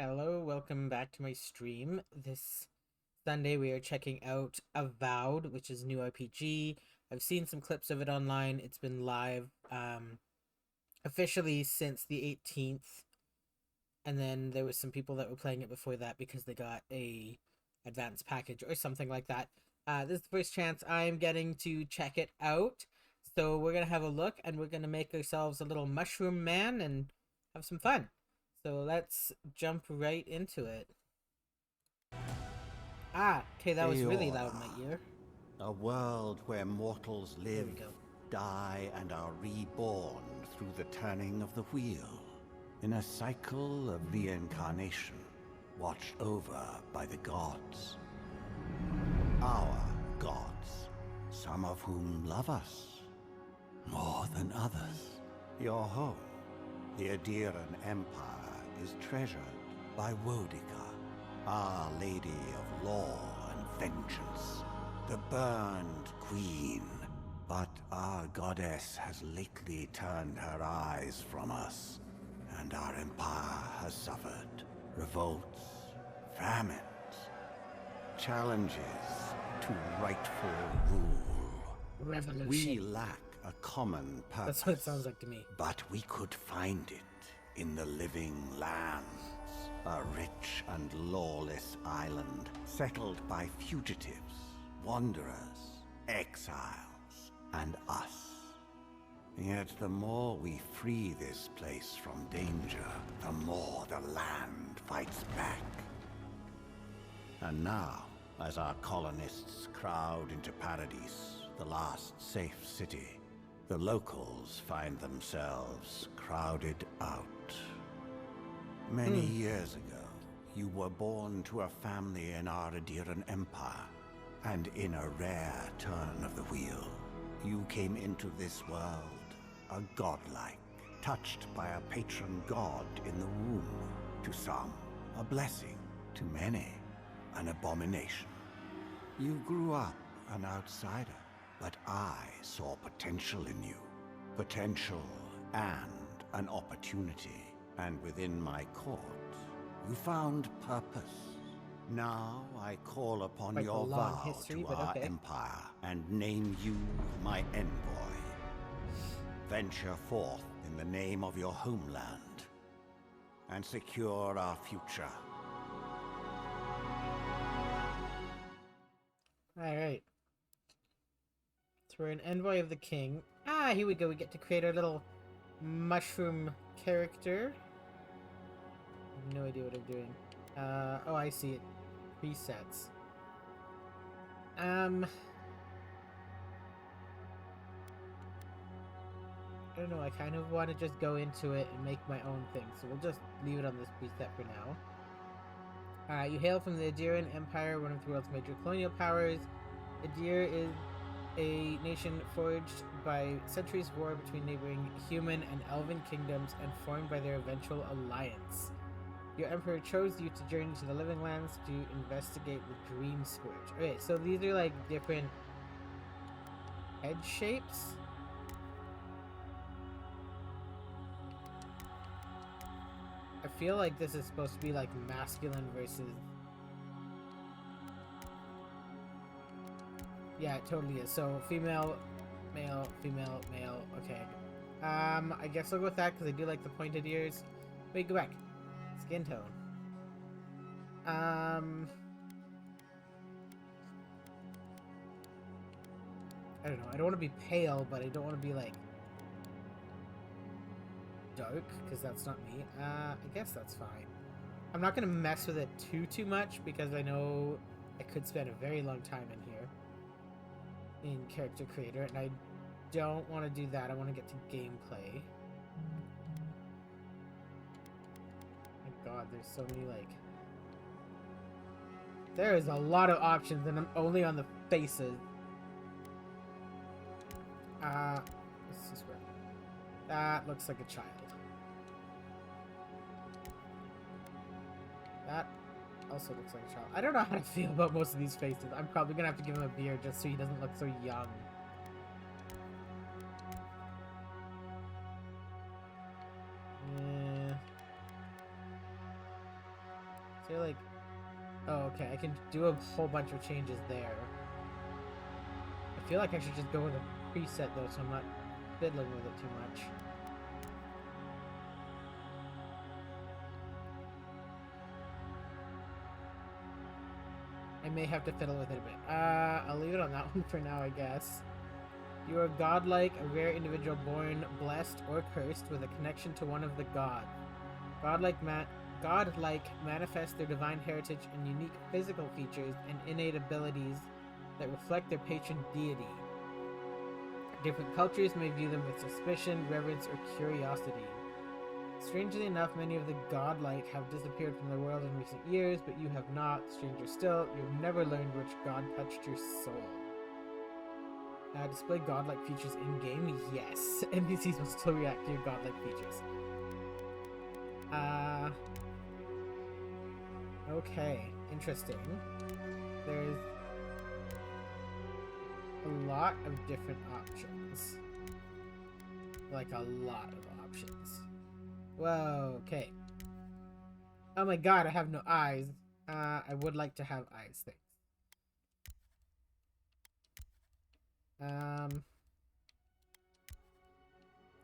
Hello, welcome back to my stream. This Sunday we are checking out Avowed, which is a new RPG. I've seen some clips of it online. It's been live officially since the 18th, and then there was some people that were playing it before that because they got a advanced package or something like that. This is the first chance I'm getting to check it out. So we're gonna have a look and we're gonna make ourselves a little mushroom man and have some fun. So let's jump right into it. Okay, that was really loud in my ear. A world where mortals There live, we go. die, and are reborn through the turning of the wheel, in a cycle of reincarnation, watched over by the gods. Our gods, some of whom love us more than others. Your home, the Adiran Empire, is treasured by Wodica, Our Lady of Law and Vengeance, the burned queen. But our goddess has lately turned her eyes from us, and our empire has suffered revolts, famines, challenges to rightful rule. Revolution. We lack a common purpose. That's what it sounds like to me. But we could find it in the living lands. A rich and lawless island settled by fugitives, wanderers, exiles, and us. Yet the more we free this place from danger, the more the land fights back. And now, as our colonists crowd into Paradise, the last safe city, the locals find themselves crowded out. Many years ago, you were born to a family in our Adiran Empire, and in a rare turn of the wheel, you came into this world, a godlike, touched by a patron god in the womb. To some, a blessing. To many, an abomination. You grew up an outsider, but I saw potential in you. Potential and an opportunity. And within my court, you found purpose. Now I call upon Quite a your long vow history, to but our okay. empire and name you my envoy. Venture forth in the name of your homeland and secure our future. Alright. So we're an envoy of the king. Here we go. We get to create our little mushroom character. I have no idea what I'm doing. Oh, I see it. Presets. I don't know, I kind of want to just go into it and make my own thing, so we'll just leave it on this preset for now. You hail from the Adiran Empire, one of the world's major colonial powers. Adir is a nation forged by centuries of war between neighboring human and elven kingdoms and formed by their eventual alliance. Your emperor chose you to journey to the living lands to investigate the Dream Scourge. Okay, so these are like different head shapes. I feel like this is supposed to be like masculine versus... Yeah, it totally is. So female, male, female, male. Okay. I guess I'll go with that because I do like the pointed ears. Wait, go back. Skin tone. I don't know. I don't want to be pale, but I don't want to be like dark because that's not me. I guess that's fine. I'm not gonna mess with it too much because I know I could spend a very long time in here in character creator, and I don't want to do that. I want to get to gameplay. My God, there's so many like. There is a lot of options, and I'm only on the faces. Let's just work. That looks like a child. That also looks like a child. I don't know how to feel about most of these faces. I'm probably gonna have to give him a beard just so he doesn't look so young. feel like... Oh, okay, I can do a whole bunch of changes there. I feel like I should just go with a preset, though, so I'm not fiddling with it too much. I may have to fiddle with it a bit. I'll leave it on that one for now, I guess. You are godlike, a rare individual born, blessed, or cursed with a connection to one of the gods. Godlike manifest their divine heritage and unique physical features and innate abilities that reflect their patron deity. Different cultures may view them with suspicion, reverence, or curiosity. Strangely enough, many of the godlike have disappeared from the world in recent years, but you have not. Stranger still, you've never learned which god touched your soul. Display godlike features in-game? Yes. NPCs will still react to your godlike features. Okay. Interesting. There's a lot of different options. Like, a lot of options. Whoa, okay. Oh my god, I have no eyes. I would like to have eyes, thanks.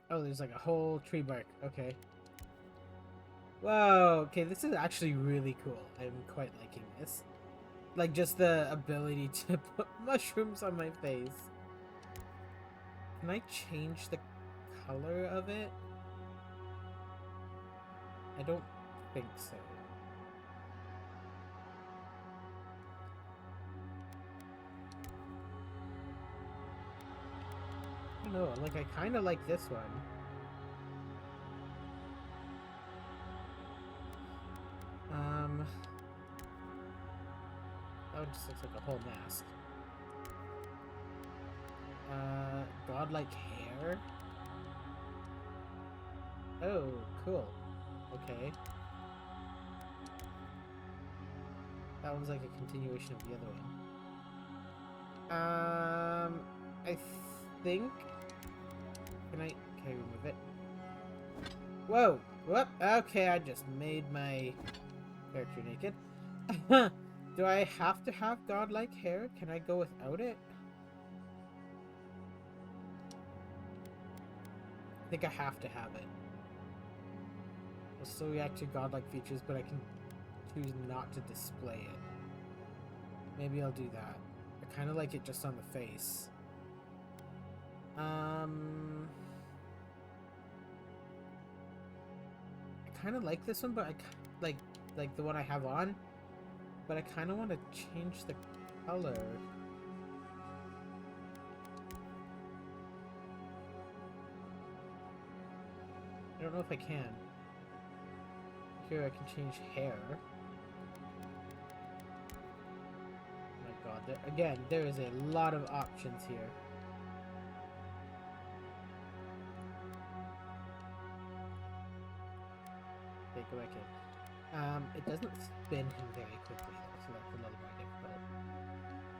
Oh, there's like a whole tree bark. Okay. Whoa, okay, this is actually really cool. I'm quite liking this. Like, just the ability to put mushrooms on my face. Can I change the color of it? I don't think so. I don't know, like, I kind of like this one. That one just looks like a whole mask. Godlike hair? Oh, cool. Okay. That one's like a continuation of the other one. I think... Can I remove it? Whoa! Whoop! Okay, I just made my character naked. Do I have to have godlike hair? Can I go without it? I think I have to have it. I'll still react to godlike features, but I can choose not to display it. Maybe I'll do that. I kind of like it just on the face. I kind of like this one, but I like the one I have on. But I kind of want to change the color. I don't know if I can. Here I can change hair. Oh my god, again, there is a lot of options here. Okay, go back in. It doesn't spin him very quickly though, so that's a little more difficult.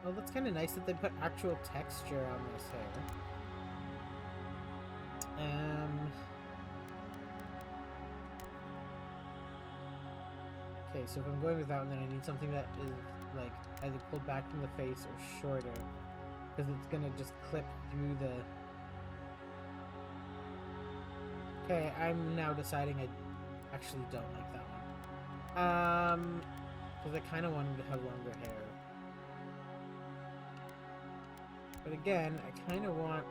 Oh, that's kind of nice that they put actual texture on this hair. Okay, so if I'm going with that one, then I need something that is like either pulled back from the face or shorter, because it's gonna just clip through the... Okay, I'm now deciding I actually don't like that one. Because I kind of wanted to have longer hair. But again, I kind of want...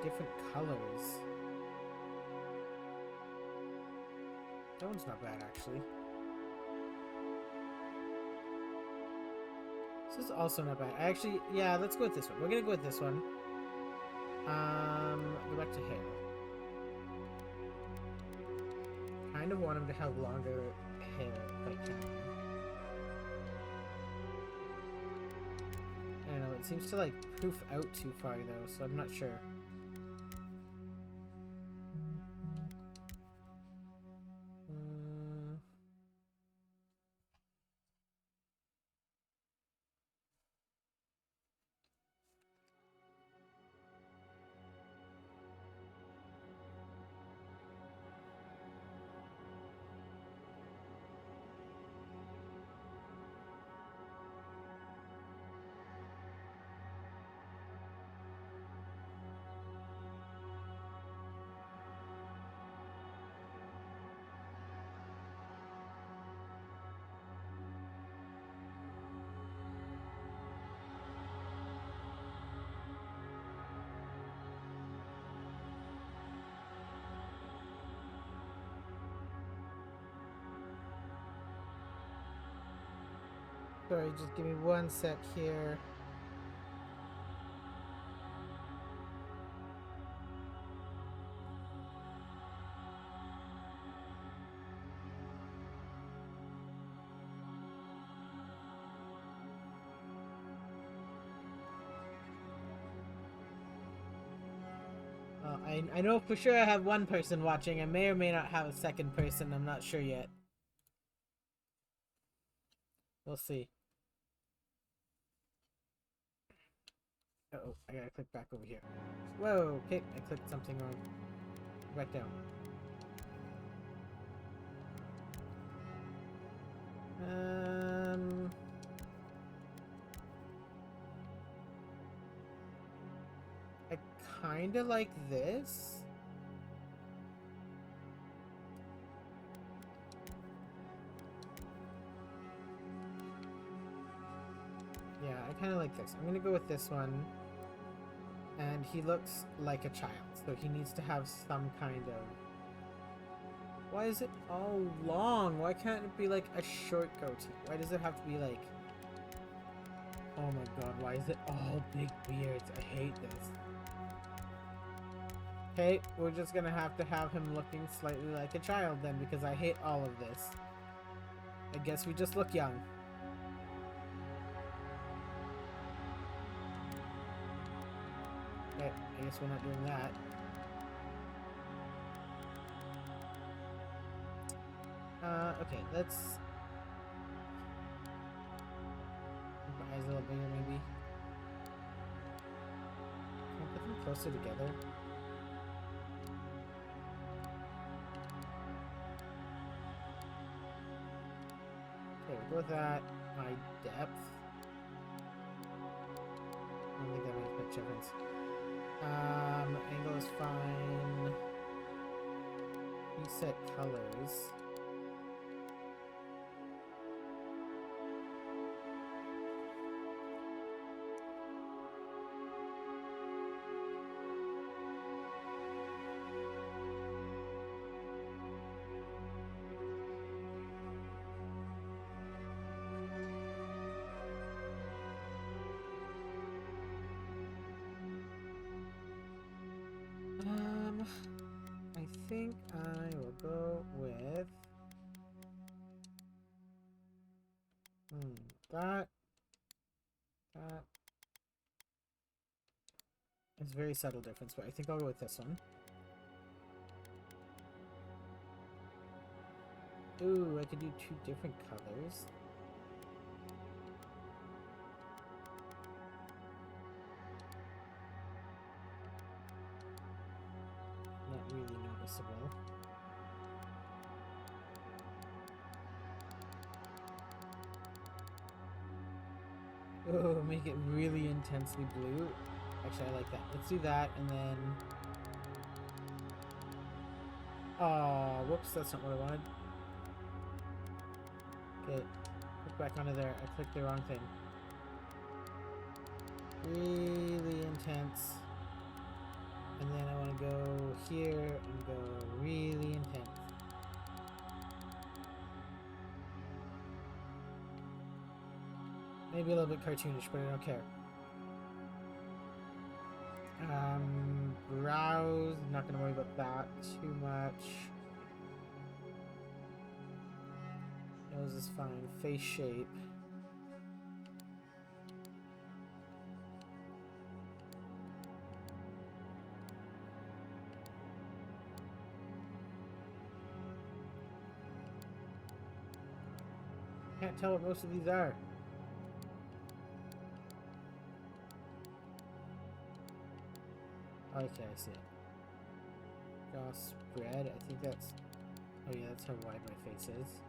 different colors. That one's not bad, actually. This is also not bad. Actually, yeah, let's go with this one. We're gonna go with this one. Go back to hair. Kind of want him to have longer hair if I can. I don't know, it seems to like poof out too far though, so I'm not sure. Sorry, just give me one sec here. I know for sure I have one person watching. I may or may not have a second person. I'm not sure yet. We'll see. Uh-oh, I gotta click back over here. Whoa, okay, I clicked something wrong. Back down. I kinda like this. Yeah, I kind of like this. I'm gonna go with this one. And he looks like a child, so he needs to have some kind of... Why is it all long? Why can't it be like a short goatee? Why does it have to be like... Oh my god, why is it all big beards? I hate this. Okay, we're just gonna have to have him looking slightly like a child then, because I hate all of this. I guess we just look young. Okay, I guess we're not doing that. Okay, let's... Make my eyes a little bigger, maybe. Can I put them closer together? Okay, we'll go with that. My depth. I don't think that makes much difference. Angle is fine. Reset colors. I think I will go with that. It's a very subtle difference, but I think I'll go with this one. Ooh, I could do two different colors. Not really noticeable. Oh, make it really intensely blue. Actually, I like that. Let's do that, and then... Oh, whoops, that's not what I wanted. Okay, click back onto there. I clicked the wrong thing. Really intense. And then I want to go here and go really intense. Maybe a little bit cartoonish, but I don't care. Brows, not gonna worry about that too much. Nose is fine. Face shape. Can't tell what most of these are. Okay, I see it. Jaw spread. I think that's... Oh yeah, that's how wide my face is.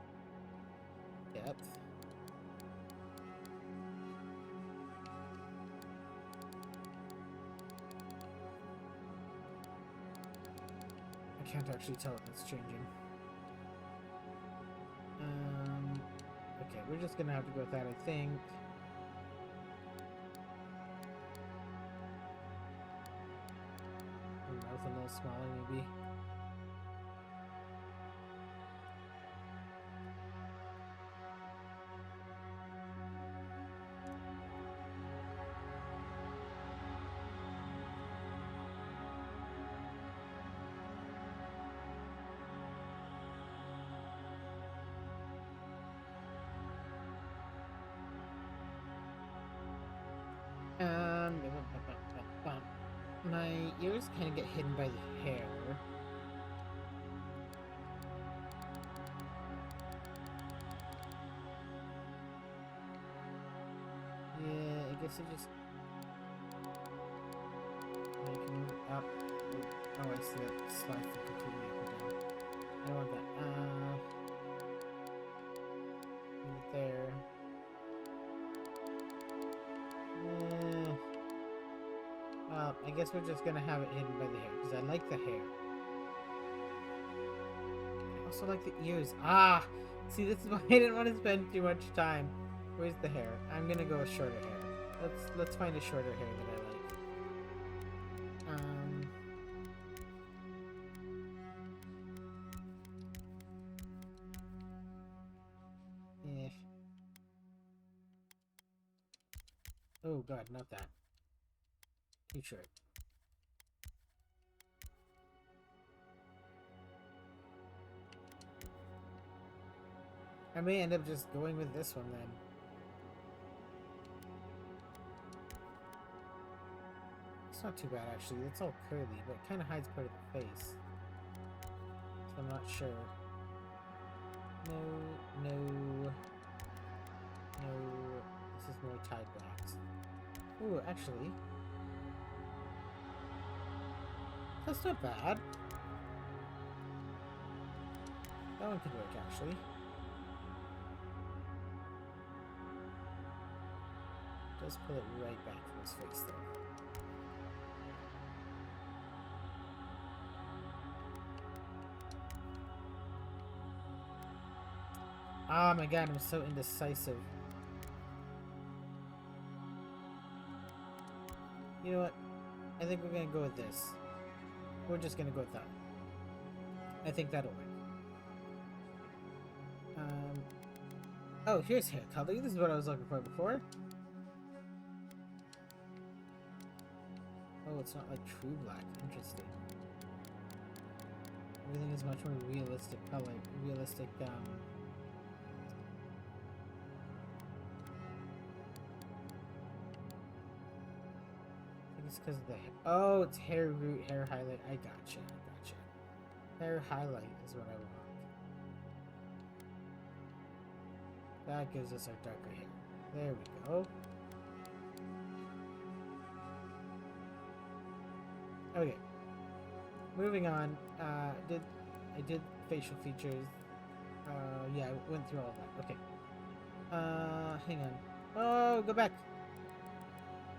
Depth. I can't actually tell if it's changing. Okay, we're just gonna have to go with that, I think. Mouth a little smaller, maybe. My ears kind of get hidden by the hair. Yeah, I guess I just... I can move it up. Oh, I see that slide thing completely up and down. I don't want that. Leave it there. Well, I guess we're just gonna have it hidden by the hair, because I like the hair. I also like the ears. Ah! See, this is why I didn't want to spend too much time. Where's the hair? I'm gonna go with shorter hair. Let's find a shorter hair that I like. Eh. Oh god, not that. Too short. I may end up just going with this one then. It's not too bad actually. It's all curly, but it kind of hides part of the face. So I'm not sure. No. This is more tied backs. Ooh, actually. That's not bad. That one could work actually. Does pull it right back to his face though. Oh my god, I'm so indecisive. You know what? I think we're gonna go with this. We're just gonna go with that. I think that'll work. Oh, here's hair color. This is what I was looking for before. Oh, it's not like true black. Interesting. Everything is much more realistic color. Realistic, I think it's because of the hair. Oh, it's hair root, hair highlight. I gotcha. Hair highlight is what I want. That gives us our darker hair. There we go. Okay. Moving on. I did facial features. Yeah, I went through all of that. Okay. Hang on. Oh, go back.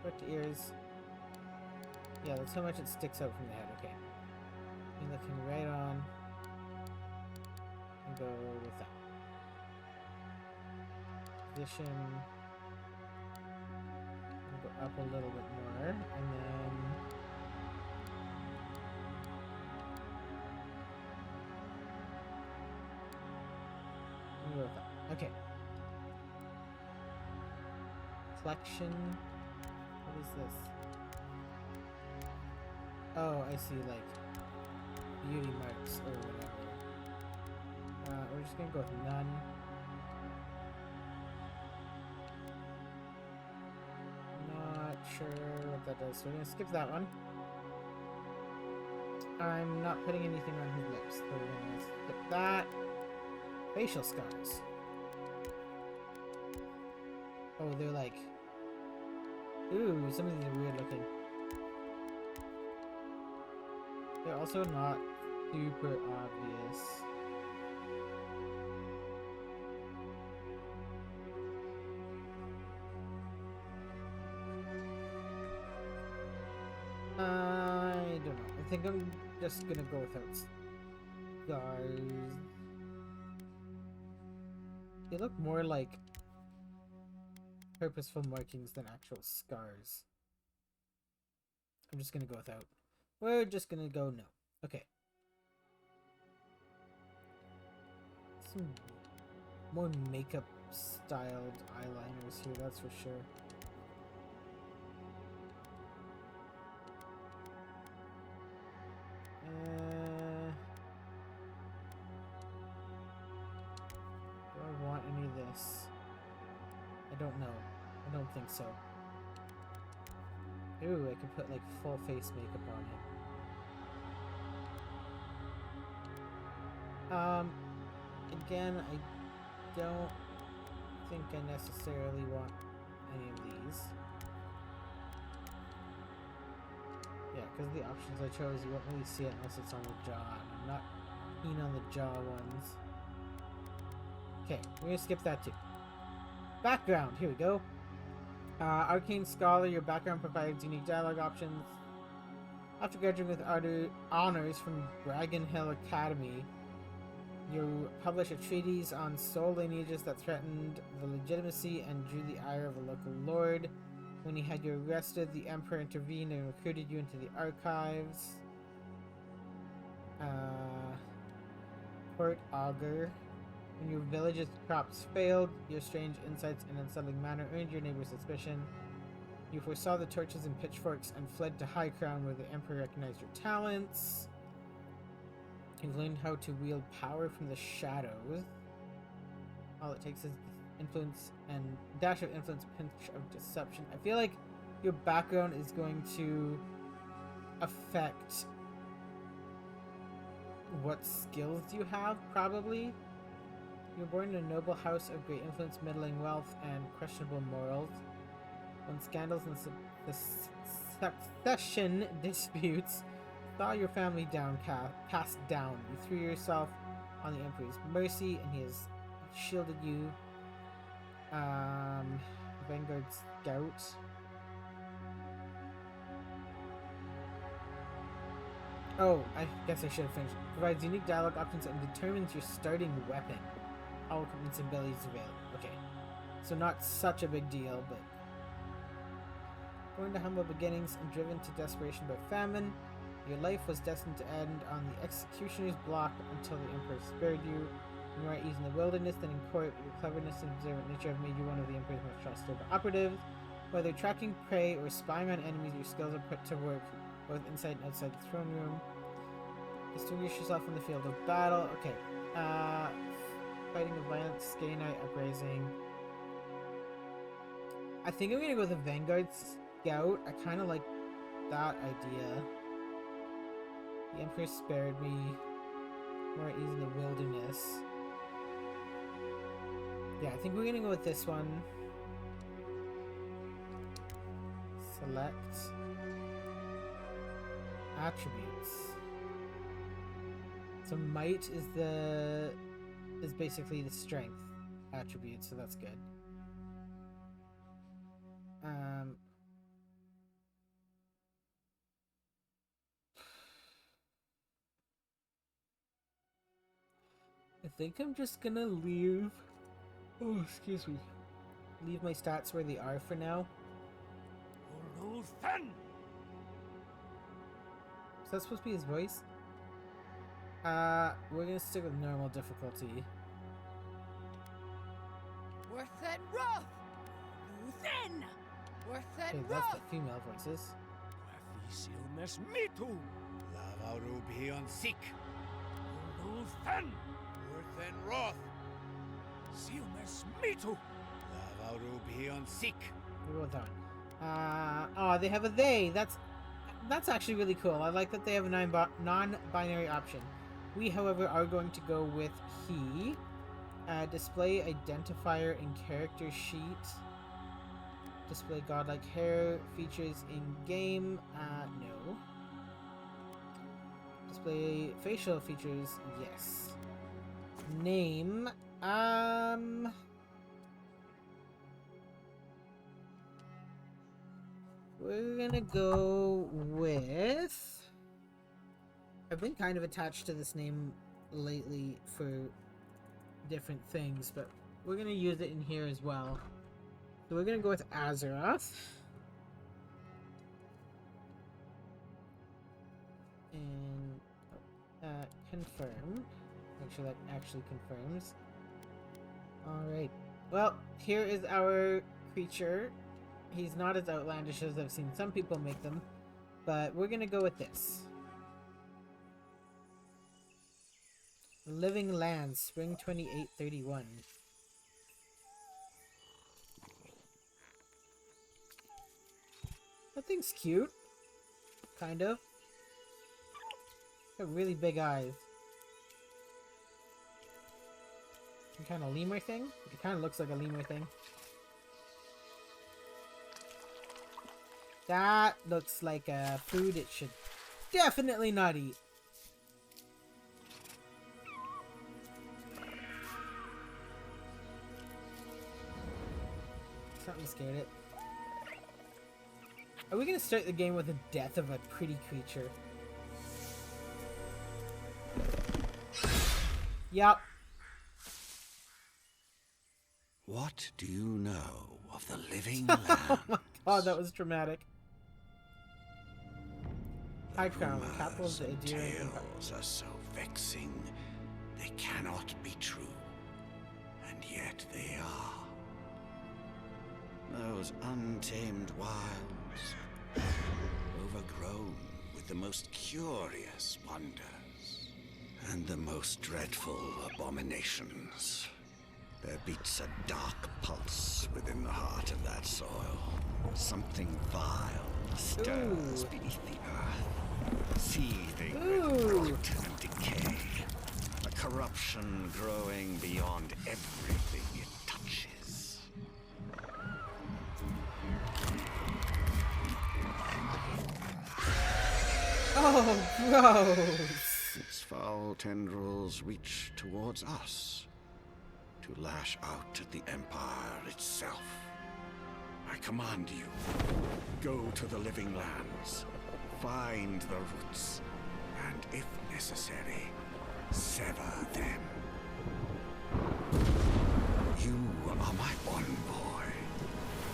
Back to ears. Yeah, that's how much it sticks out from the head. Okay. You're looking right on. And go with that. Position. Go up a little bit more, and then go with that. Okay. Flexion. What is this? Oh, I see, like beauty marks or whatever. We're just gonna go with none. Sure what that does, so we're gonna skip that one. I'm not putting anything on his lips, so we're gonna skip that. Facial scars. Oh, they're like... Ooh, some of these are weird looking. They're also not super obvious. I don't know. I think I'm just gonna go without scars. They look more like purposeful markings than actual scars. I'm just gonna go without. We're just gonna go no. Okay. Some more makeup styled eyeliners here, that's for sure. Do I want any of this? I don't know. I don't think so. Ooh, I could put like full face makeup on him. Again, I don't think I necessarily want any of these. Yeah, because of the options I chose, you won't really see it unless it's on the jaw, and I'm not keen on the jaw ones. Okay, we're gonna skip that too. Background, here we go. Arcane Scholar, your background provides unique dialogue options. After graduating with honors from Dragon Hill Academy, you publish a treatise on soul lineages that threatened the legitimacy and drew the ire of a local lord. When he had you arrested, the Emperor intervened and recruited you into the archives. Court Augur. When your village's crops failed, your strange insights and unsettling manner earned your neighbor's suspicion. You foresaw the torches and pitchforks and fled to High Crown where the Emperor recognized your talents. You've learned how to wield power from the shadows. All it takes is influence and dash of influence, pinch of deception. I feel like your background is going to affect what skills you have, probably. You were born in a noble house of great influence, middling wealth, and questionable morals. When scandals and the succession disputes saw your family cast down, you threw yourself on the Emperor's mercy, and he has shielded you. Vanguard Scout. Oh, I guess I should have finished. Provides unique dialogue options and determines your starting weapon. All equipment's abilities available. Okay. So not such a big deal, but... Born to humble beginnings and driven to desperation by famine, your life was destined to end on the executioner's block until the Emperor spared you. When you are at ease in the wilderness, then in court, your cleverness and observant nature have made you one of the Emperor's most trusted operatives. Whether tracking prey or spying on enemies, your skills are put to work, both inside and outside the throne room. Distinguish yourself in the field of battle. Okay. Fighting a violent Skay Night Uprising. I think I'm gonna go with the Vanguard Scout. I kind of like that idea. The Emperor spared me. More at ease in the wilderness. Yeah, I think we're gonna go with this one. Select attributes. So might is basically the strength attribute, so that's good. I think I'm just gonna leave. Oh, excuse me. Leave my stats where they are for now. Is that supposed to be his voice? We're gonna stick with normal difficulty. Okay, that's the female voices. We'll go with that one. Oh, they have a they. That's actually really cool. I like that they have a non-binary option. We, however, are going to go with he. Display identifier in character sheet. Display godlike hair features in game. No. Display facial features. Yes. Name. We're gonna go with... I've been kind of attached to this name lately for different things, but we're gonna use it in here as well. So we're gonna go with Azeroth. And confirm. Make sure that actually confirms. Alright. Well, here is our creature. He's not as outlandish as I've seen some people make them, but we're gonna go with this. Living Lands, Spring 2831. What thing's cute. Kind of. Got really big eyes. Some kind of lemur thing? It kind of looks like a lemur thing. That looks like a food it should definitely not eat. Something scared it. Are we gonna start the game with the death of a pretty creature? Yup. What do you know of the living land? Oh my god, that was dramatic. High Crown, capital of the Adirian Empire. Tales are so vexing, they cannot be true, and yet they are. Those untamed wilds, overgrown with the most curious wonders and the most dreadful abominations. There beats a dark pulse within the heart of that soil. Something vile stirs beneath the earth, seething with rot and decay. A corruption growing beyond everything it touches. Oh, gross! Its foul tendrils reach towards us, to lash out at the Empire itself. I command you, go to the living lands, find the roots, and if necessary, sever them. You are my envoy.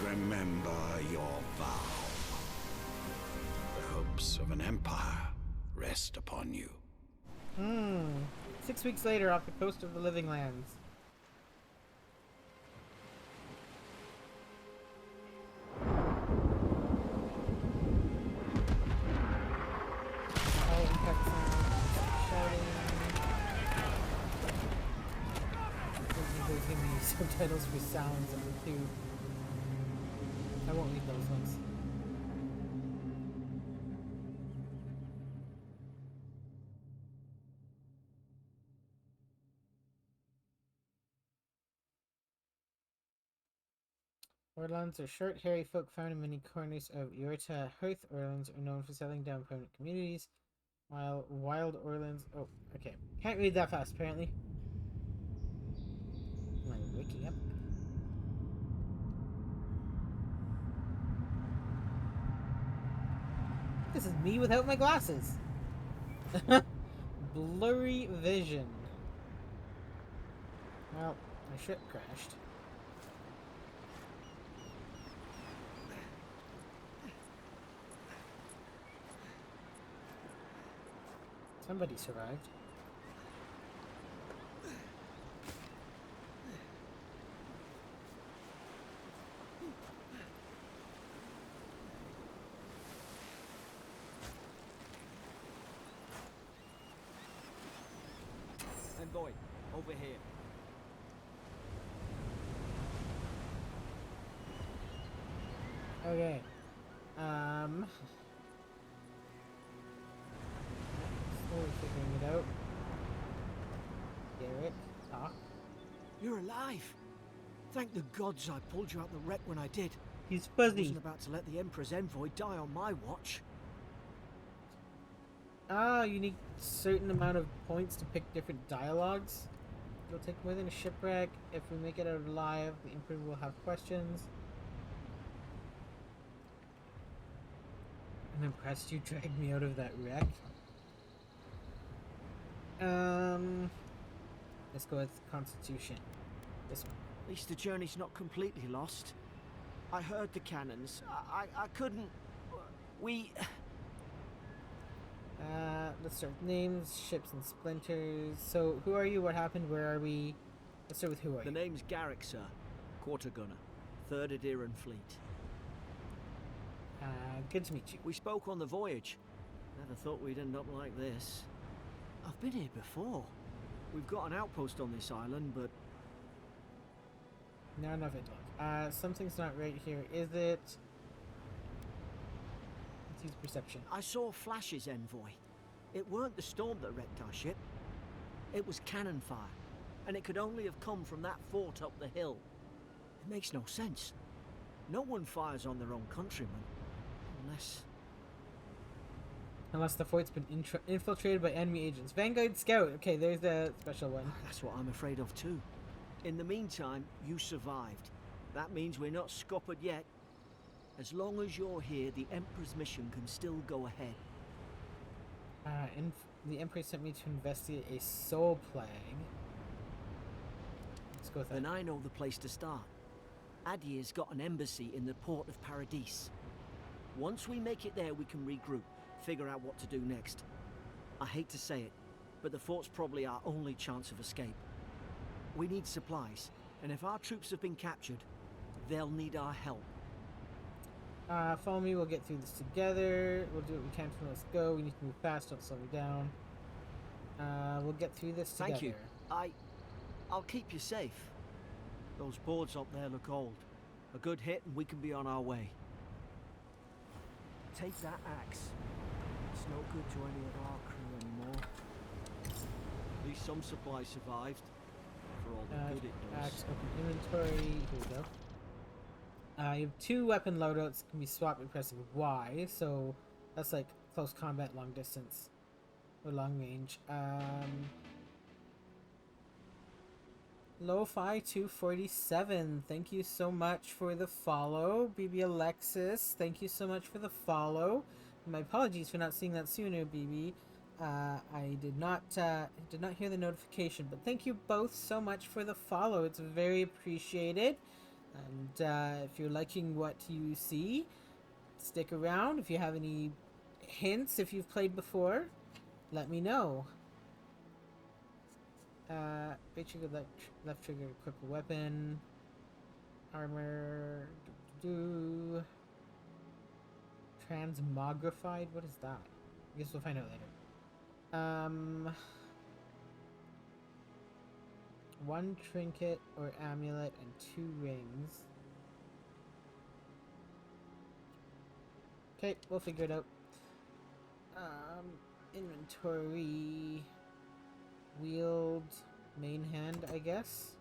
Remember your vow. The hopes of an empire rest upon you. 6 weeks later, off the coast of the Living Lands. There's gonna be subtitles for sounds of the two. I won't read those ones. Orlands are short, hairy folk found in many corners of Yorta. Hearth Orlands are known for settling down permanent communities, while wild Orlands... Oh, okay. Can't read that fast, apparently. Am I waking up? This is me without my glasses. Blurry vision. Well, my ship crashed. Somebody survived. Envoy, over here. Okay. Slowly figuring it out. Garrett, talk. You're alive. Thank the gods I pulled you out the wreck when I did. He's I fuzzy. wasn't about to let the Emperor's envoy die on my watch. Ah, you need certain amount of points to pick different dialogues. It'll take more than a shipwreck. If we make it out alive, the Emperor will have questions. I'm impressed you dragged me out of that wreck. Let's go with Constitution. This one. At least the journey's not completely lost. I heard the cannons. I couldn't... We... Let's start with names, ships, and splinters. So, who are you? What happened? Where are we? Let's start with who are The you? name's Garrick, sir. Quarter gunner. 3rd Adirian Fleet. Good to meet you. We spoke on the voyage. Never thought we'd end up like this. I've been here before. We've got an outpost on this island, but... None of it. Something's not right here, is it? use perception. I saw flashes, Envoy. It weren't the storm that wrecked our ship. It was cannon fire, and it could only have come from that fort up the hill. It makes no sense. No one fires on their own countrymen, unless... Unless the fort's been infiltrated by enemy agents. Vanguard Scout. Okay, there's a special one. That's what I'm afraid of too. In the meantime, you survived. That means we're not scuppered yet. As long as you're here, the Emperor's mission can still go ahead. The Emperor sent me to investigate a soul plague. Let's go with that. Then I know the place to start. Adir's got an embassy in the port of Paradis. Once we make it there, we can regroup, figure out what to do next. I hate to say it, but the fort's probably our only chance of escape. We need supplies, and if our troops have been captured, they'll need our help. Follow me, we'll get through this together. We'll do what we can for let's go. We need to move fast, don't slow me down. We'll get through this together. Thank you. I'll keep you safe. Those boards up there look old. A good hit and we can be on our way. Take that axe. It's no good to any of our crew anymore. At least some supplies survived. For all the good it does. Axe, open inventory. Here we go. You have 2 weapon loadouts that can be swapped by pressing Y, so that's like close combat, long distance, or long range. Lo-Fi 247, thank you so much for the follow. BB Alexis, thank you so much for the follow. My apologies for not seeing that sooner, BB. I did not hear the notification, but thank you both so much for the follow. It's very appreciated. And if you're liking what you see, stick around. If you have any hints, if you've played before, let me know. Right trigger, left trigger, equip a weapon. Armor. Transmogrified? What is that? I guess we'll find out later. 1 trinket or amulet and 2 rings. Okay, we'll figure it out. Inventory. Wield. Main hand, I guess.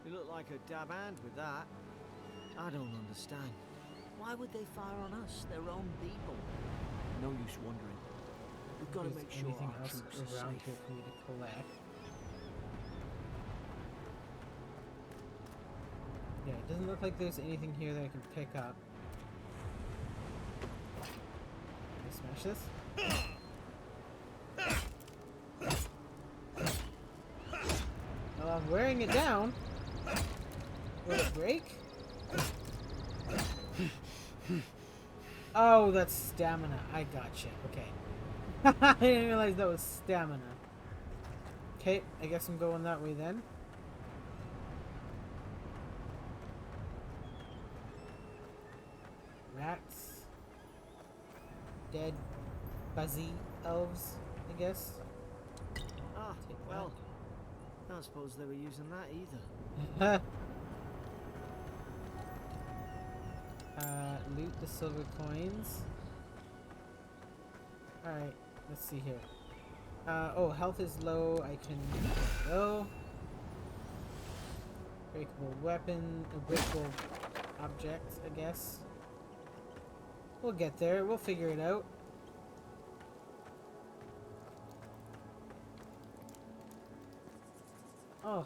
You look like a dab hand with that. I don't understand. Why would they fire on us, their own people? No use wondering. We've got to make sure our troops are around safe. here for me to collect. Yeah, it doesn't look like there's anything here that I can pick up. Can I smash this? Well, I'm wearing it down. Will it break? Oh, that's stamina. I gotcha. Okay. I didn't realize that was stamina. Okay, I guess I'm going that way then. Rats. Dead fuzzy elves, I guess. Ah, Take well, I don't suppose they were using that either. Loot the silver coins. Alright, let's see here. Oh, health is low. I can go. Breakable weapon, breakable object, I guess. We'll get there. We'll figure it out. Oh,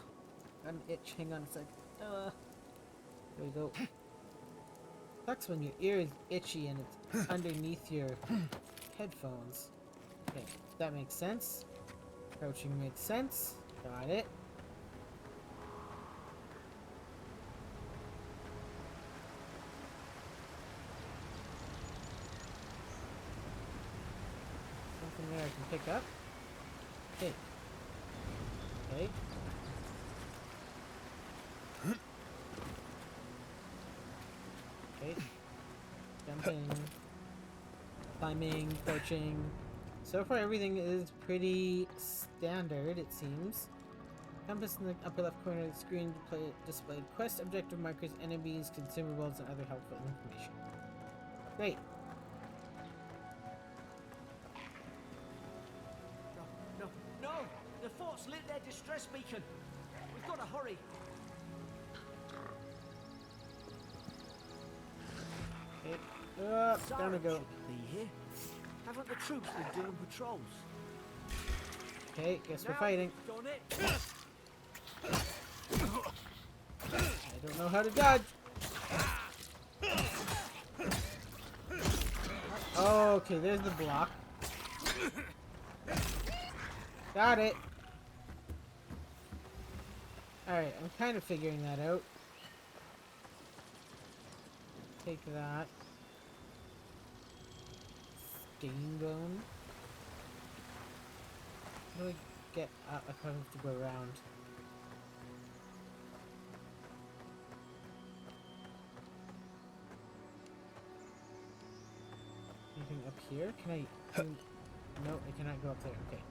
got an itch. Hang on a sec. There we go. Sucks when your ear is itchy and it's underneath your headphones. Okay, that makes sense. Crouching makes sense. Got it. Something there I can pick up. Okay. Okay. Okay. Jumping. Climbing, crouching. So far everything is pretty standard, it seems. Compass in the upper left corner of the screen displayed quest objective markers, enemies, consumables, and other helpful information. Great. No, no, no! The fort's lit their distress beacon. We've got to hurry. Okay. Down we Sirens go. shouldn't be here. Haven't the troops been doing patrols? Okay, guess we're Now, fighting. done it. I don't know how to dodge. Oh, okay, there's the block. Got it. Alright, I'm kind of figuring that out. Take that. Skin bone. How do I get out? I probably have to go around. Anything up here? No, I cannot go up there. Okay.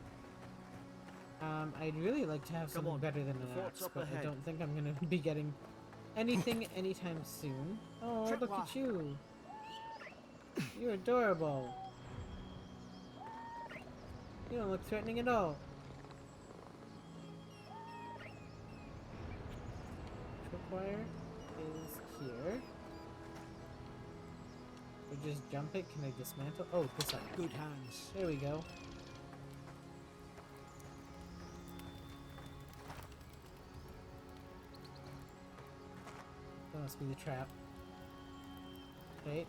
I'd really like to have something on, better than the an fort's axe, up but I ahead. don't think I'm gonna be getting anything anytime soon. Oh, look Tripwire. at you! You're adorable. You don't look threatening at all. Tripwire is here. Or just jump it? Can I dismantle? Oh, this side. Good hands. There we go. That must be the trap. Okay.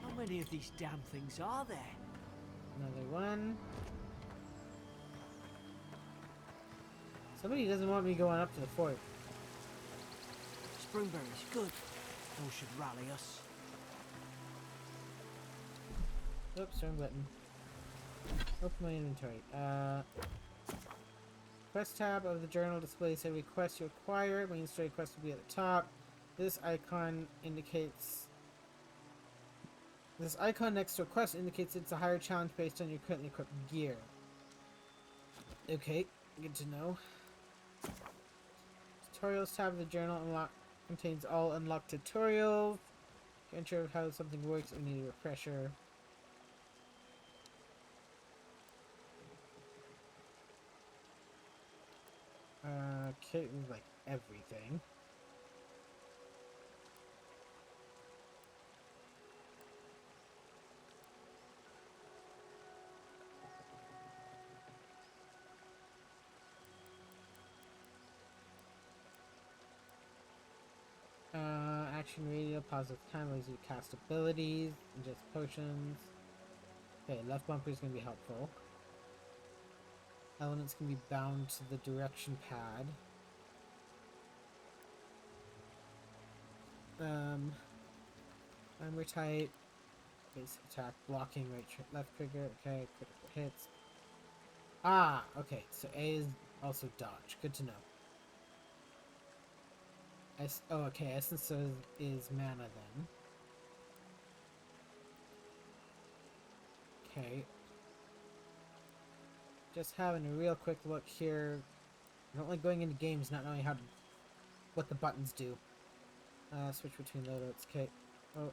How many of these damn things are there? Another one. Somebody doesn't want me going up to the fort. Springberries, good. Those should rally us. Oops, wrong button. Open my inventory. Quest tab of the journal displays a request you acquire. Main story quest will be at the top. This icon indicates... This icon next to a quest indicates it's a higher challenge based on your currently equipped gear. Okay, good to know. Tutorials tab of the journal contains all unlocked tutorials. If you're unsure of how something works or need a refresher. Okay, like everything. Action radio, positive time, allows you to cast abilities, and just potions. Okay, left bumper is going to be helpful. Elements can be bound to the direction pad. Armor type, basic attack, blocking, left trigger, okay, critical hits. Ah, okay, so A is also dodge, good to know. Oh, okay, essence is mana then. Okay. Just having a real quick look here. I don't like going into games not knowing what the buttons do. Switch between loadouts. Okay. Oh,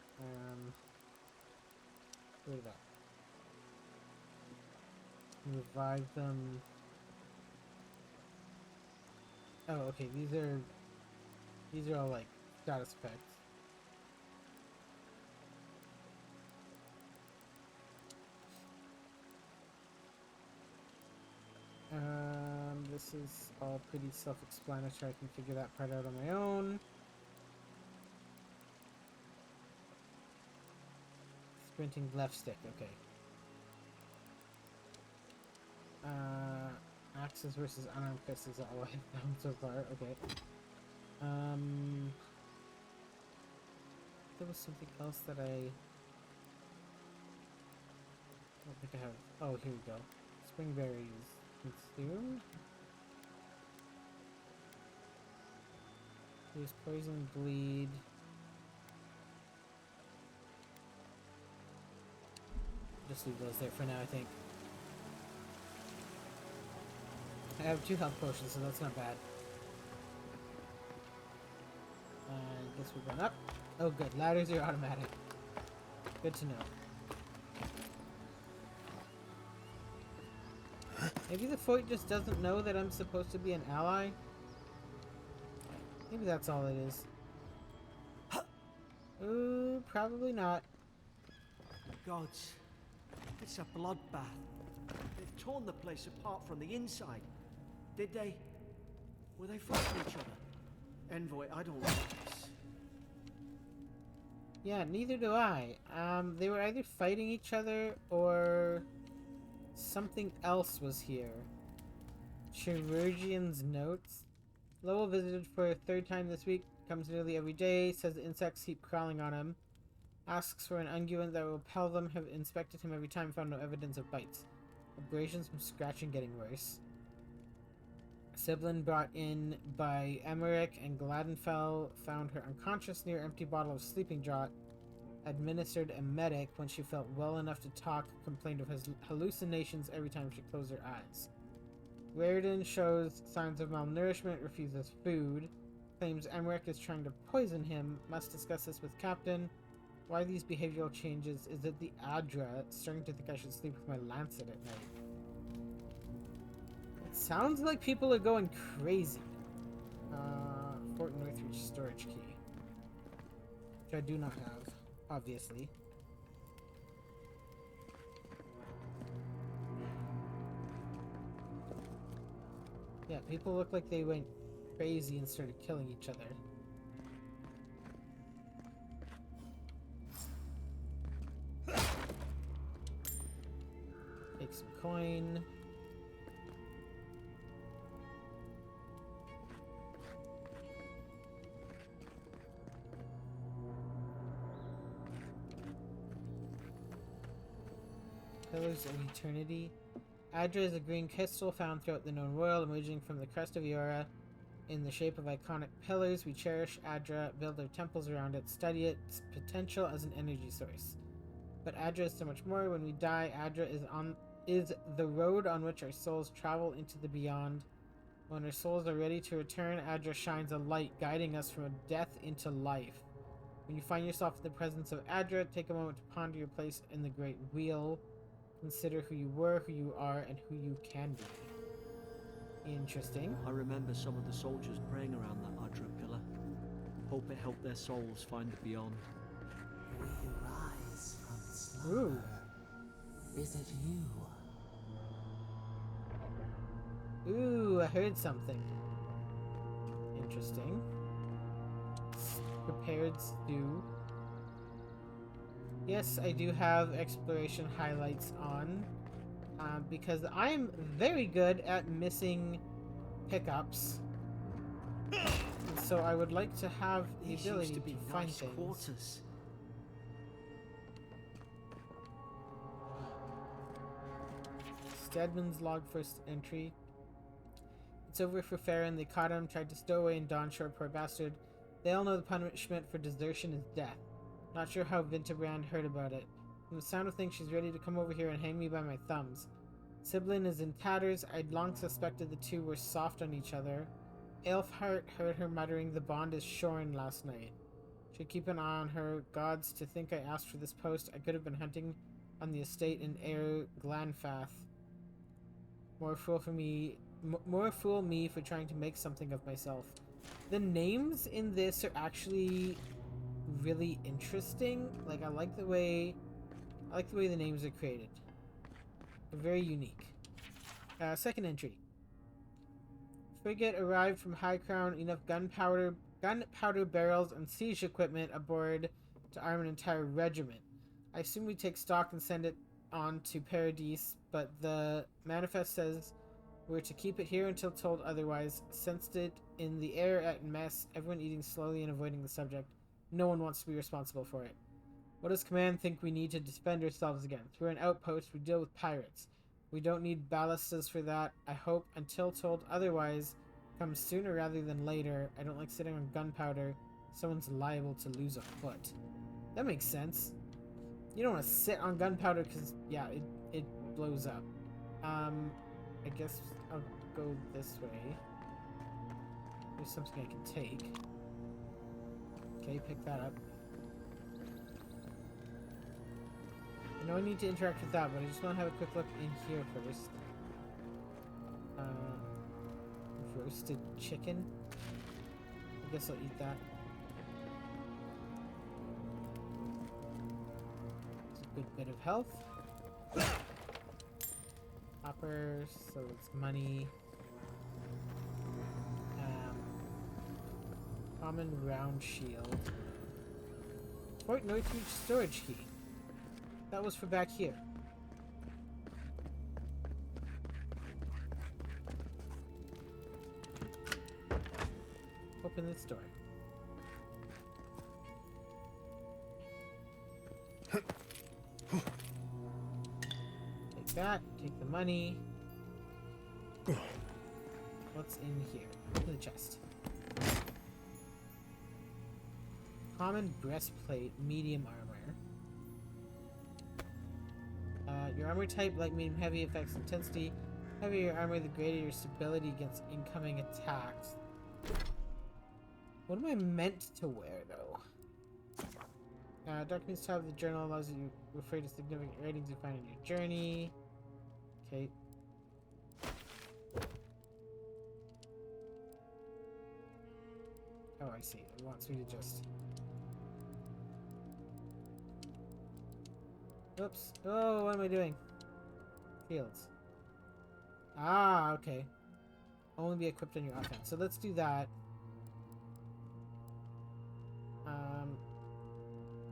where did that? Revive them. Oh, okay. These are all like status effects. This is all pretty self-explanatory. I can figure that part out on my own. Sprinting left stick, okay. Axes versus unarmed fists is all I've found so far, okay. There was something else that I don't think I have. Oh, here we go. Spring berries consumed. There's poison bleed. Just leave those there for now, I think. I have 2 health potions, so that's not bad. Guess we're going up. Oh, good. Ladders are automatic. Good to know. Maybe the fort just doesn't know that I'm supposed to be an ally? Maybe that's all it is. Ooh, probably not. Gods, it's a bloodbath. They've torn the place apart from the inside. Did they? Were they fighting each other? Envoy, I don't like this. Yeah, neither do I. They were either fighting each other or something else was here. Chirurgian's notes. Lowell visited for a third time this week. Comes nearly every day. Says the insects keep crawling on him. Asks for an unguent that will repel them. Have inspected him every time. Found no evidence of bites. Abrasions from scratching getting worse. Siblin brought in by Emmerich and Gladenfell found her unconscious near empty bottle of sleeping draught. Administered a medic when she felt well enough to talk. Complained of his hallucinations every time she closed her eyes. Reardon shows signs of malnourishment, refuses food. Claims Emmerich is trying to poison him. Must discuss this with Captain. Why these behavioral changes? Is it the Adra? Starting to think I should sleep with my lancet at night. It sounds like people are going crazy. Fort Northreach storage key. Which I do not have, obviously. Yeah, people look like they went crazy and started killing each other. Take some coin. Pillars of Eternity. Adra is a green crystal found throughout the known world, emerging from the crest of Eora in the shape of iconic pillars. We cherish Adra, build our temples around it, study its potential as an energy source. But Adra is so much more. When we die, Adra is the road on which our souls travel into the beyond. When our souls are ready to return, Adra shines a light, guiding us from death into life. When you find yourself in the presence of Adra, take a moment to ponder your place in the Great Wheel. Consider who you were, who you are, and who you can be. Interesting. I remember some of the soldiers praying around that Adra pillar. Hope it helped their souls find the beyond. We rise from slumber. Ooh. Is it you? Ooh, I heard something. Interesting. Prepared stew. Yes, I do have exploration highlights on. Because I'm very good at missing pickups. And so I would like to have the These ability used to be find nice things. quarters. Stedman's log first entry. It's over for Farron. They caught him, tried to stow away in Dawnshore, poor bastard. They all know the punishment for desertion is death. Not sure how Vinterbrand heard about it. From the sound of things, she's ready to come over here and hang me by my thumbs. Siblin is in tatters. I'd long suspected the two were soft on each other. Aelfhart heard her muttering the bond is shorn last night. Should keep an eye on her. Gods, to think I asked for this post. I could have been hunting on the estate in Air Glanfath. More fool me for trying to make something of myself. The names in this are actually really interesting. Like, I like the way the names are created. They're very unique. Second entry. Frigate arrived from High Crown. Enough gunpowder barrels and siege equipment aboard to arm an entire regiment. I assume we take stock and send it on to Paradise, but the manifest says we're to keep it here until told otherwise. Sensed it in the air at mess, everyone eating slowly and avoiding the subject. No one wants to be responsible for it. What does command think we need to defend ourselves against? We're an outpost, we deal with pirates. We don't need ballistas for that. I hope until told otherwise comes sooner rather than later. I don't like sitting on gunpowder. Someone's liable to lose a foot. That makes sense. You don't want to sit on gunpowder because, yeah, it blows up. I guess I'll go this way. There's something I can take. Okay, pick that up. I know I need to interact with that, but I just want to have a quick look in here first. Roasted chicken. I guess I'll eat that. It's a good bit of health. Copper, so it's money. Common round shield. Fort Northreach storage key. That was for back here. Open this door. Take that, take the money. What's in here? Open the chest. Common breastplate, medium armor. Your armor type, light, medium, heavy, affects intensity. Heavier your armor, the greater your stability against incoming attacks. What am I meant to wear, though? Documents tab of the journal allows you to refer to significant writings you find in your journey. Okay. Oh, I see. It wants me to just... Oops. Oh, what am I doing? Fields. Ah, okay. Only be equipped on your offense. So let's do that.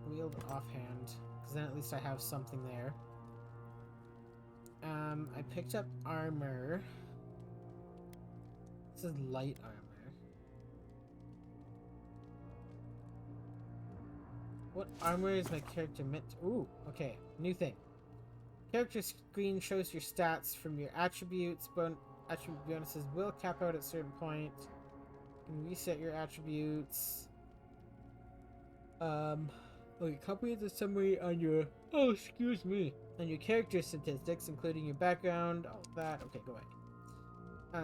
Wield offhand. Because then at least I have something there. I picked up armor. This is light armor. What armor is my character meant to... Ooh, okay. New thing. Character screen shows your stats from your attributes. Attribute bonuses will cap out at a certain point. You can reset your attributes. Okay, comprehensive summary on your... Oh, excuse me. On your character statistics, including your background, all that. Okay, go ahead.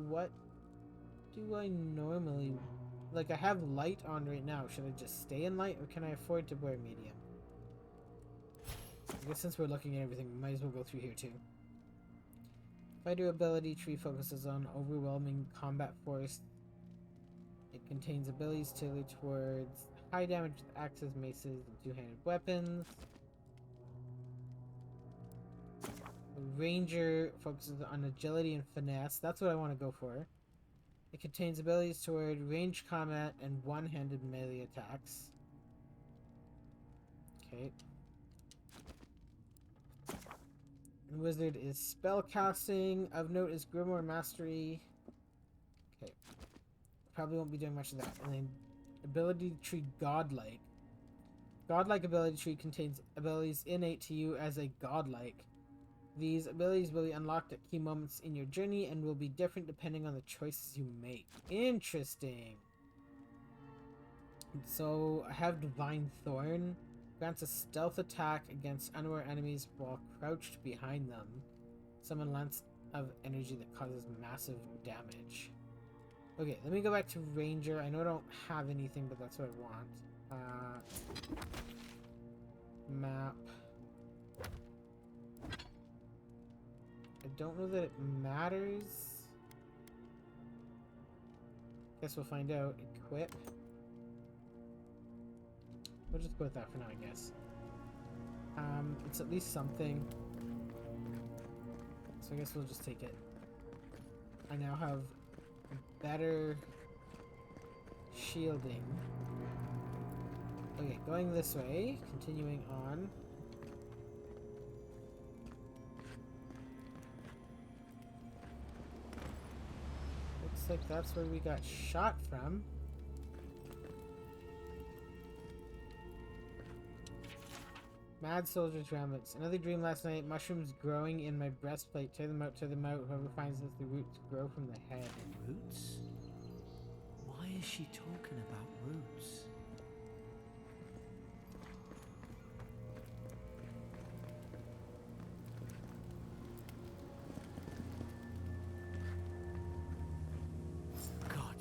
What do I normally... Like, I have light on right now. Should I just stay in light, or can I afford to wear medium? I guess since we're looking at everything, we might as well go through here, too. Fighter ability tree focuses on overwhelming combat force. It contains abilities tailored towards high damage with axes, maces, and two-handed weapons. The Ranger focuses on agility and finesse. That's what I want to go for. It contains abilities toward ranged combat and one-handed melee attacks. Okay. And Wizard is spellcasting. Of note is Grimoire Mastery. Okay. Probably won't be doing much of that. And then ability tree Godlike. Godlike ability tree contains abilities innate to you as a Godlike. These abilities will be unlocked at key moments in your journey and will be different depending on the choices you make. Interesting. So I have Divine Thorn. Grants a stealth attack against unaware enemies while crouched behind them. Summon lance of energy that causes massive damage. Okay, let me go back to Ranger. I know I don't have anything, but that's what I want. Map. I don't know that it matters. Guess we'll find out. Equip. We'll just go with that for now, I guess. It's at least something. So I guess we'll just take it. I now have better shielding. Okay, going this way. Continuing on. Looks like that's where we got shot from. Mad Soldier's Ramblets. Another dream last night. Mushrooms growing in my breastplate. Tear them out, tear them out. Whoever finds this, the roots grow from the head. Roots? Why is she talking about roots? God,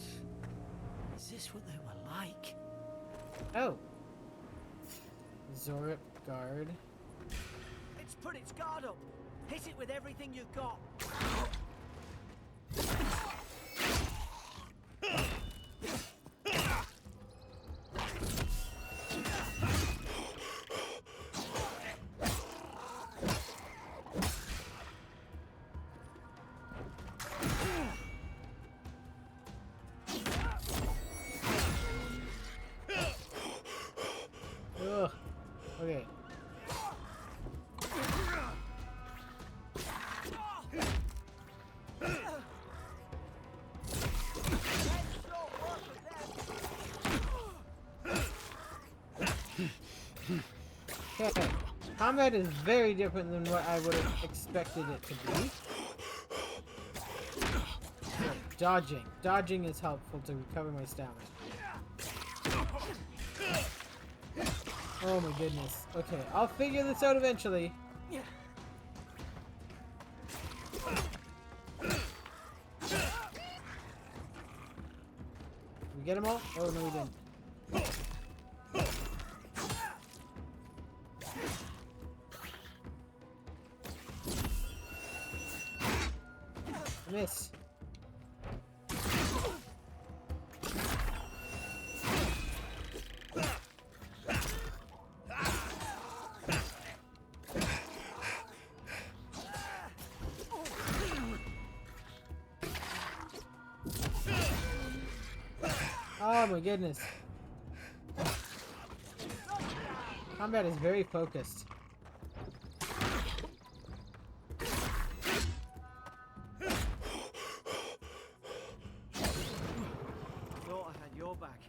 is this what they were like? Oh. Zorup guard. It's put its guard up. Hit it with everything you've got. Ugh. Okay. Okay. Combat is very different than what I would have expected it to be. So, dodging. Dodging is helpful to recover my stamina. Oh my goodness. Okay, I'll figure this out eventually. We get them all? Oh no, we didn't. Miss. Oh my goodness. Combat is very focused. Thought I had your back.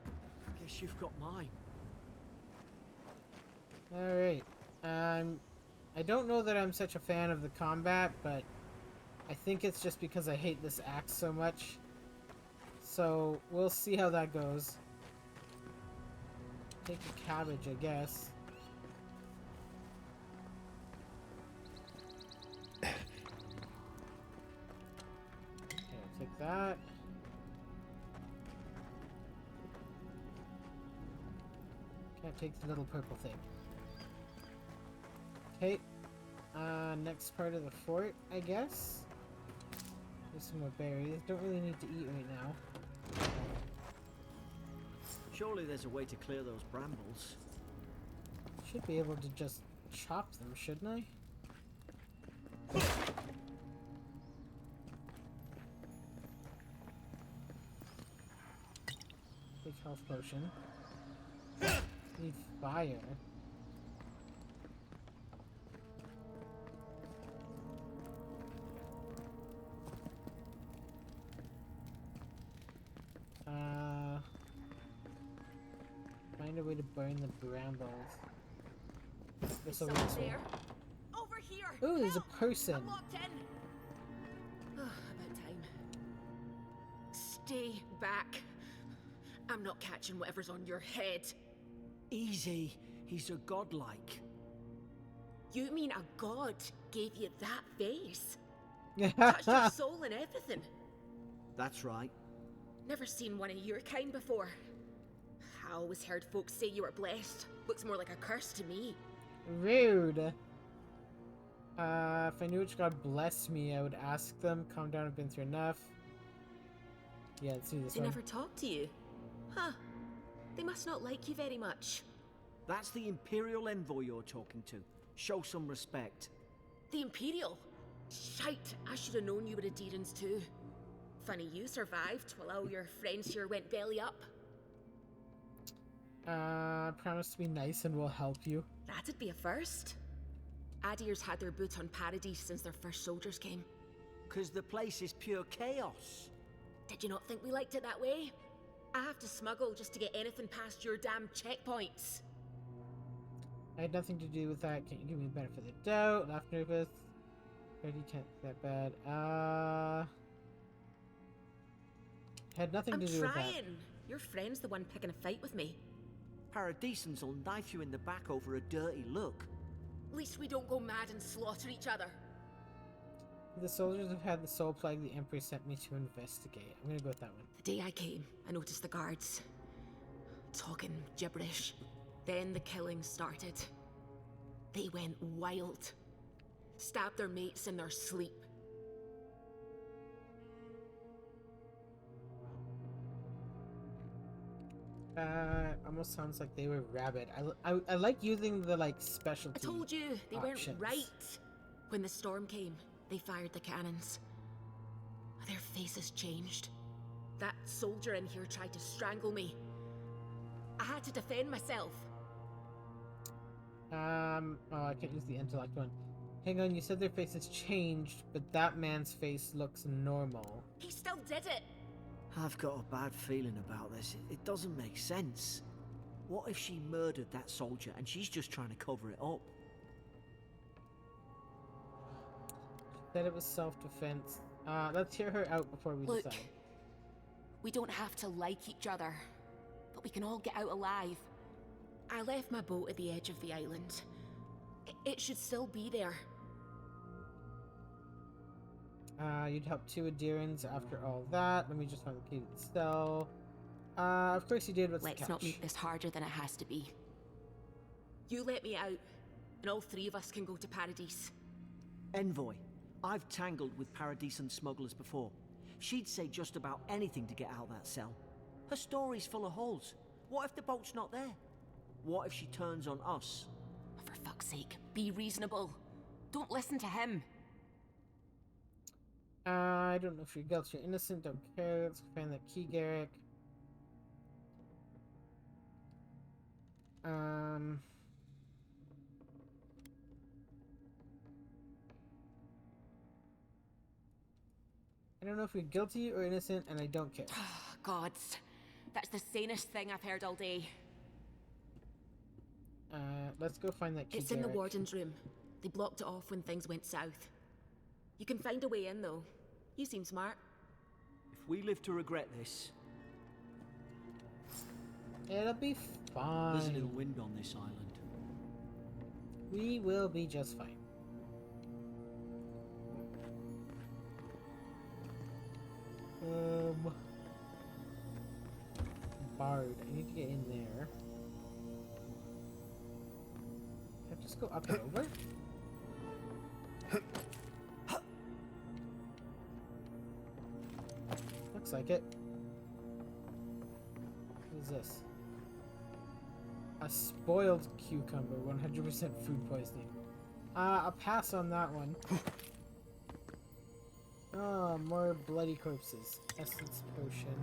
Guess you've got mine. Alright. I don't know that I'm such a fan of the combat, but I think it's just because I hate this axe so much. So, we'll see how that goes. Take a cabbage, I guess. Okay, I'll take that. Can't take the little purple thing. Okay. Next part of the fort, I guess. There's some more berries. Don't really need to eat right now. Surely there's a way to clear those brambles. Should be able to just chop them, shouldn't I? Big health potion. Need fire. Find a way to burn the brambles. This will work. There. Over here. Ooh, there's a Help! person. I'm locked in. About time. Stay back. I'm not catching whatever's on your head. Easy. He's a godlike. You mean a god gave you that face? Touched your soul and everything. That's right. Never seen one of your kind before. I always heard folks say you were blessed. Looks more like a curse to me. Rude. If I knew which god blessed me, I would ask them. Calm down, I've been through enough. Yeah, let's do this They one. never talk to you. Huh. They must not like you very much. That's the Imperial envoy you're talking to. Show some respect. The Imperial? Shite, I should have known you were a Deerans too. Funny you survived while all your friends here went belly up. Promise to be nice and we'll help you. That'd be a first. Adir's had their boot on Paradise since their first soldiers came. 'Cause the place is pure chaos. Did you not think we liked it that way? I have to smuggle just to get anything past your damn checkpoints. I had nothing to do with that. Can't you give me the benefit of the doubt? Laugh nervous. Ready, can't that bad. Had nothing I'm to do with that. trying. Your friend's the one picking a fight with me. Paradisans will knife you in the back over a dirty look. At least we don't go mad and slaughter each other. The soldiers have had the soul plague the Emperor sent me to investigate. I'm gonna go with that one. The day I came, I noticed the guards. talking gibberish. Then the killing started. They went wild. Stabbed their mates in their sleep. Almost sounds like they were rabid. I like using the like specialty. I told you, they options. weren't right. When the storm came, they fired the cannons. Their faces changed. That soldier in here tried to strangle me. I had to defend myself. Oh, I can't use the intellect one. Hang on, you said their faces changed, but that man's face looks normal. He still did it. I've got a bad feeling about this. It doesn't make sense. What if she murdered that soldier and she's just trying to cover it up? Said it was self-defense. Let's hear her out before we Look, decide. we don't have to like each other, but we can all get out alive. I left my boat at the edge of the island. It should still be there. You'd help 2 Adherents after all that. Let me just find the key to the cell. Of course you did. What's the Let's catch? not make this harder than it has to be. You let me out, and all 3 of us can go to Paradise. Envoy, I've tangled with Paradisan smugglers before. She'd say just about anything to get out of that cell. Her story's full of holes. What if the boat's not there? What if she turns on us? For fuck's sake, be reasonable. Don't listen to him. I don't know if you're guilty or innocent. Don't care. Let's find that key, Garrick. I don't know if you're guilty or innocent, and I don't care. Gods, that's the sanest thing I've heard all day. Let's go find that key, It's in the Garrick. warden's room. They blocked it off when things went south. You can find a way in, though. You seem smart. If we live to regret this, It'll be fine. there's a little wind on this island. We will be just fine. Bard. I need to get in there. Can I just go up and over? Looks like it. What is this? A spoiled cucumber, 100% food poisoning. I'll pass on that one. Oh, more bloody corpses. Essence potion.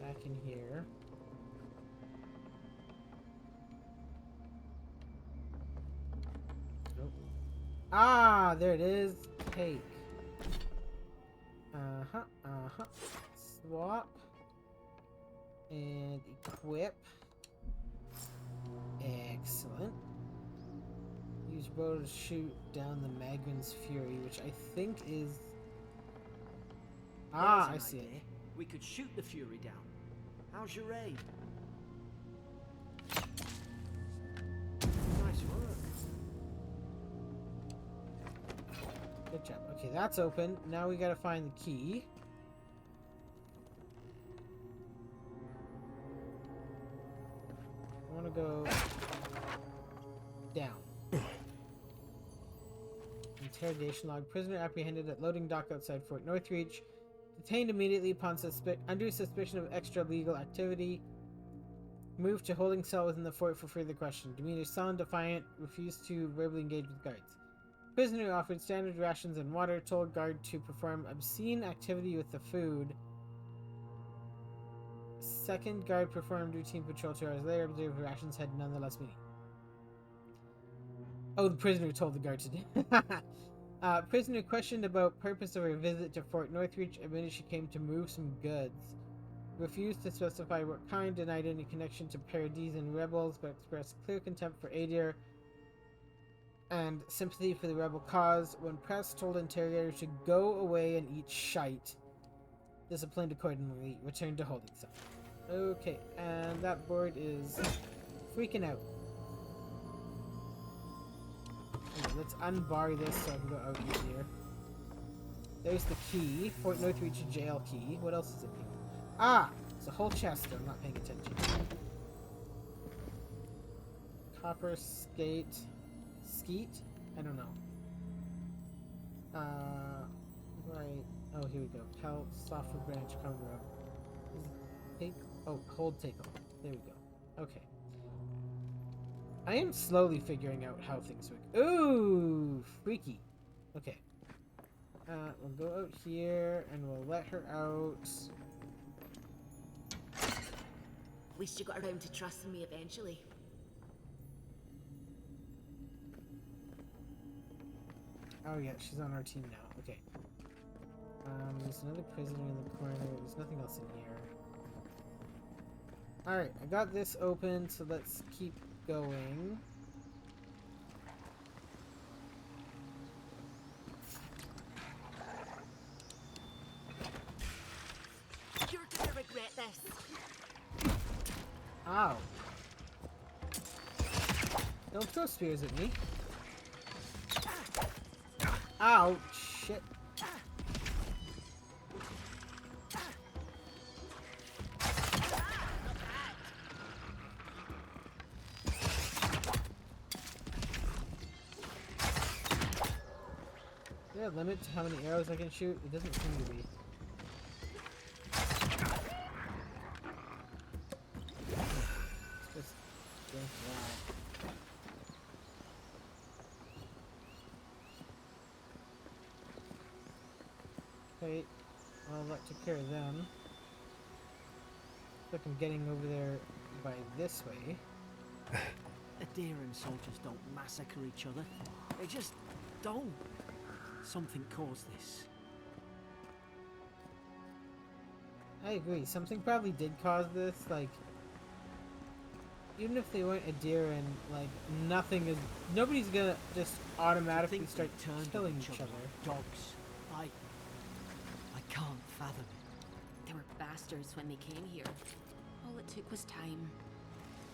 Back in here. Nope. Ah, there it is. Take. Swap. And equip. Excellent. Use bow to shoot down the Magrin's Fury, which I think is... Ah, I There's an see it. idea. We could shoot the Fury down. How's your aim? Nice work. Good job. Okay, that's open. Now we gotta find the key. I wanna go down. Interrogation log. Prisoner apprehended at loading dock outside Fort Northreach. Detained immediately upon under suspicion of extra-legal activity. Moved to holding cell within the fort for further question. Demeanor sullen, defiant, refused to verbally engage with guards. Prisoner offered standard rations and water, told guard to perform obscene activity with the food. Second guard performed routine patrol 2 hours later, observed rations had nonetheless meaning. Oh, the prisoner told the guard to do. Prisoner questioned about purpose of her visit to Fort Northreach, admitted she came to move some goods. Refused to specify what kind, denied any connection to Paradisian rebels, but expressed clear contempt for Adir and sympathy for the rebel cause. When pressed, told interrogators to go away and eat shite. Disciplined accordingly, returned to holding cell. Okay, and that board is freaking out. Okay, let's unbar this so I can go out easier. There's the key. Fort Northreach jail key. What else is in here? Ah! It's a whole chest. I'm not paying attention. Copper skate. Skeet? I don't know. Right. Oh, here we go. Pelt, softwood branch, common rope. Take. Oh, hold tackle. There we go. Okay. I am slowly figuring out how things work. Ooh! Freaky. Okay. We'll go out here and we'll let her out. At least you got around to trusting me eventually. Oh yeah, she's on our team now. Okay. There's another prisoner in the corner. There's nothing else in here. Alright, I got this open, so let's keep going. You're gonna regret this. Ow. Don't throw spears at me. Ow, shit. Is there a limit to how many arrows I can shoot? It doesn't seem to be. Let's just go for that. Okay, well, that took care of them. Looks like I'm getting over there by this way. Adherent soldiers don't massacre each other. They just don't. Something caused this. I agree. Something probably did cause this. Like, even if they weren't Adherent, like, nobody's gonna just automatically Think start they turned on killing each other. Dogs. I can't fathom it. They were bastards when they came here. All it took was time.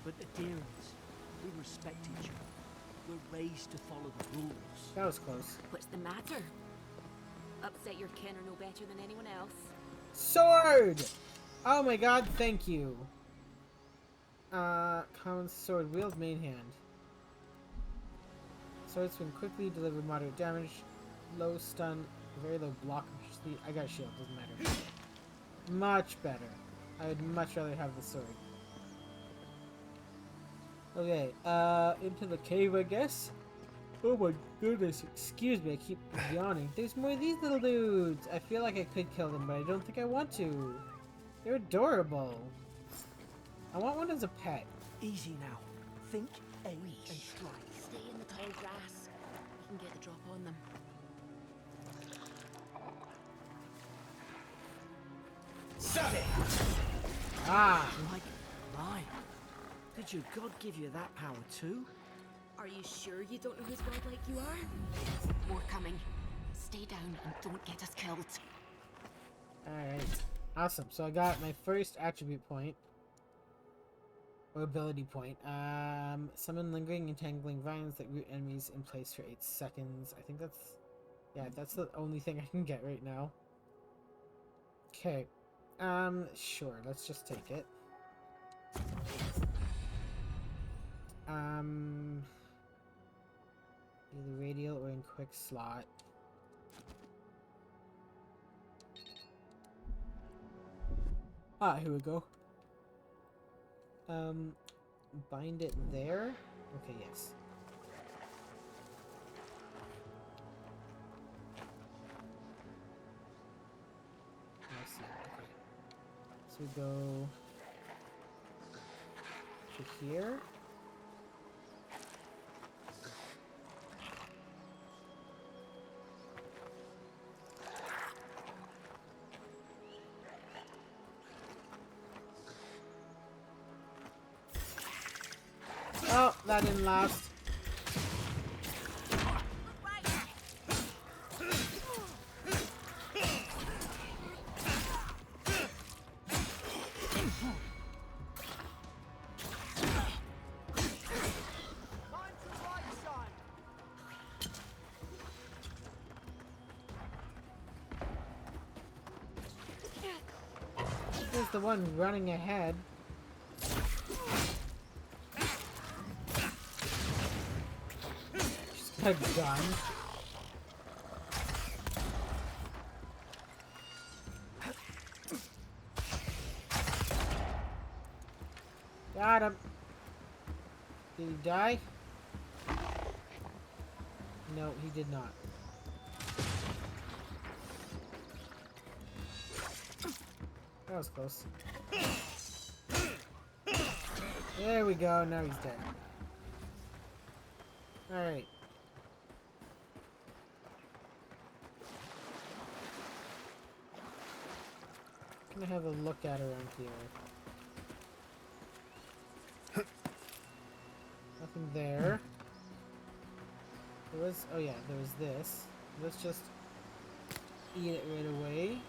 But adherents, we respect each other. We're raised to follow the rules. That was close. What's the matter? Upset your kin are no better than anyone else. Sword! Oh my god, thank you. Common sword, wield main hand. Sword swing quickly, deliver moderate damage, low stun, very low block speed. I got a shield, doesn't matter. Much better. I would much rather have the sword. Okay, into the cave, I guess. Oh my goodness, excuse me, I keep yawning. There's more of these little dudes. I feel like I could kill them, but I don't think I want to. They're adorable. I want one as a pet. Easy now. Think, aim, and strike. Stay in the tall grass. We can get the drop on them. Ah! Like mine. Did your god give you that power too? Are you sure you don't know who's godlike you are? More coming. Stay down and don't get us killed. Alright. Awesome. So I got my first attribute point. Or ability point. Summon lingering entangling vines that root enemies in place for 8 seconds. I think that's... yeah, that's the only thing I can get right now. Okay. Sure. Let's just take it. Either radial or in quick slot. Ah, here we go. Bind it there? Okay, yes. I see. Okay. So we go to here. Oh, that didn't last. There's the one running ahead. She's got a gun. Got him. Did he die? No, he did not. That was close. There we go, now he's dead. Alright. Gonna have a look at around here. Nothing there. There was, oh yeah, there was this. Let's just eat it right away.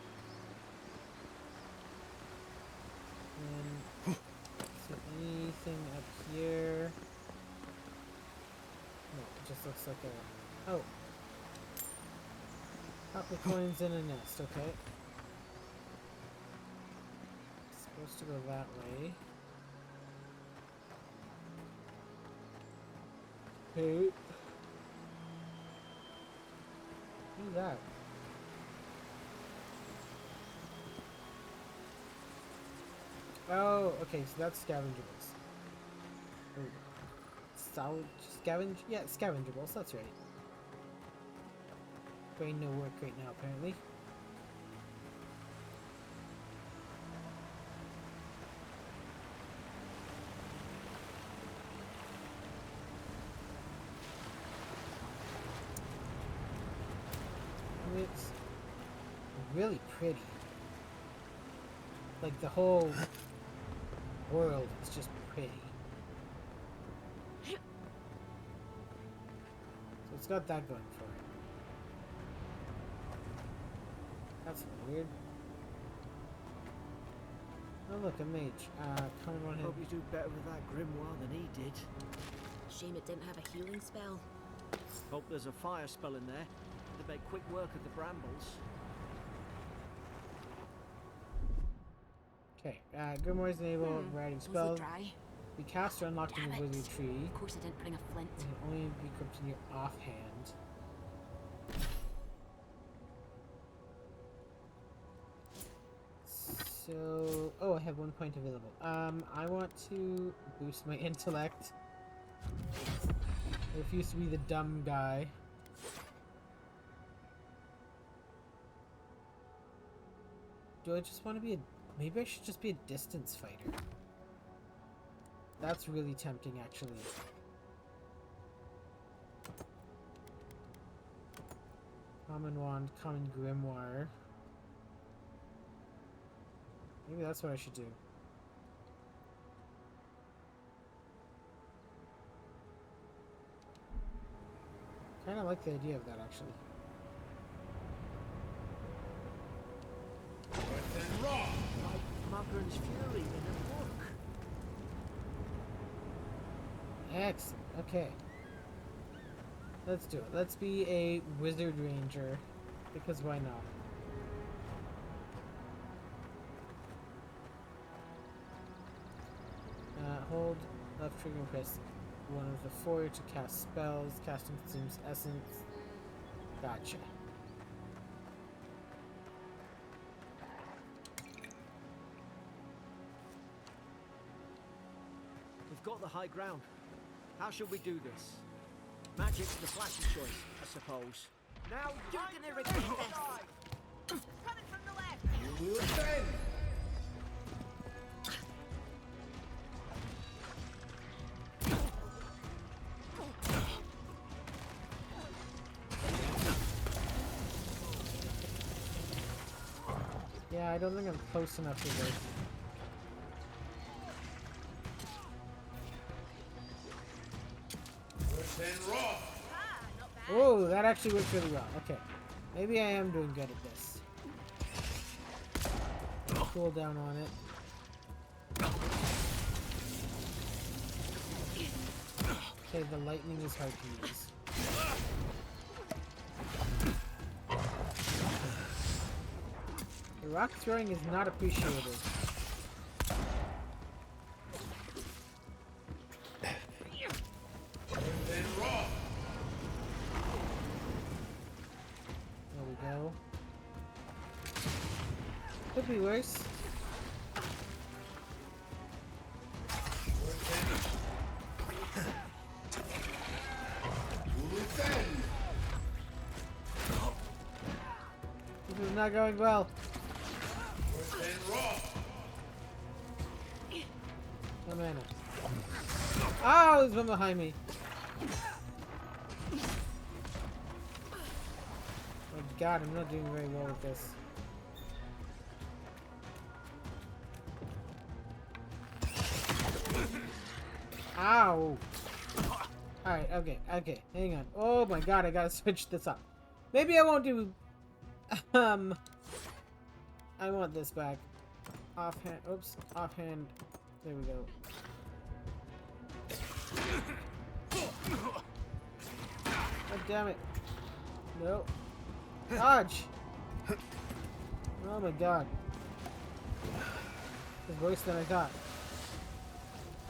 And so anything up here? No, it just looks like a, oh. Copper coins in a nest, okay. It's supposed to go that way. Hey. Who's that? Oh, okay, so that's scavengeables. Oh. Scavenge? Yeah, scavengeables, that's right. Brain no work right now, apparently. It's really pretty. Like the whole world is just pretty. So it's got that going for it. That's weird. Oh look, a mage. Come on ahead. Hope you do better with that grimoire than he did. Shame it didn't have a healing spell. Hope there's a fire spell in there to make quick work of the brambles. Okay, grimoires enable writing Was spell. it dry? Be cast or unlocked in Damn the it. wizard tree. Of course I didn't bring a flint. It can only be equipped in your offhand. So, oh, I have 1 point available. I want to boost my intellect. I refuse to be the dumb guy. Do I just want to be a... Maybe I should just be a distance fighter. That's really tempting, actually. Common wand, common grimoire. Maybe that's what I should do. Kind of like the idea of that, actually. Like Magran's Fury in a book. Excellent. Okay. Let's do it. Let's be a wizard ranger. Because why not? Hold left trigger and press one of the four to cast spells. Casting consumes essence. Gotcha. We've got the high ground. How should we do this? Magic's the flashy choice, I suppose. Now You're gonna regret this. Coming from the left. Yeah, I don't think I'm close enough to this. Oh, that actually worked really well. Okay. Maybe I am doing good at this. Cool down on it. Okay, the lightning is hard to use. The rock throwing is not appreciated. Could be worse. This is not going well. No mana. Oh, there's one behind me. Oh god, I'm not doing very well with this. Ow! Alright, okay, hang on. Oh my god, I gotta switch this up. Maybe I won't do... I want this back. Offhand, oops, offhand. There we go. Oh, damn it. No. Dodge! Oh my god. It's worse than I thought.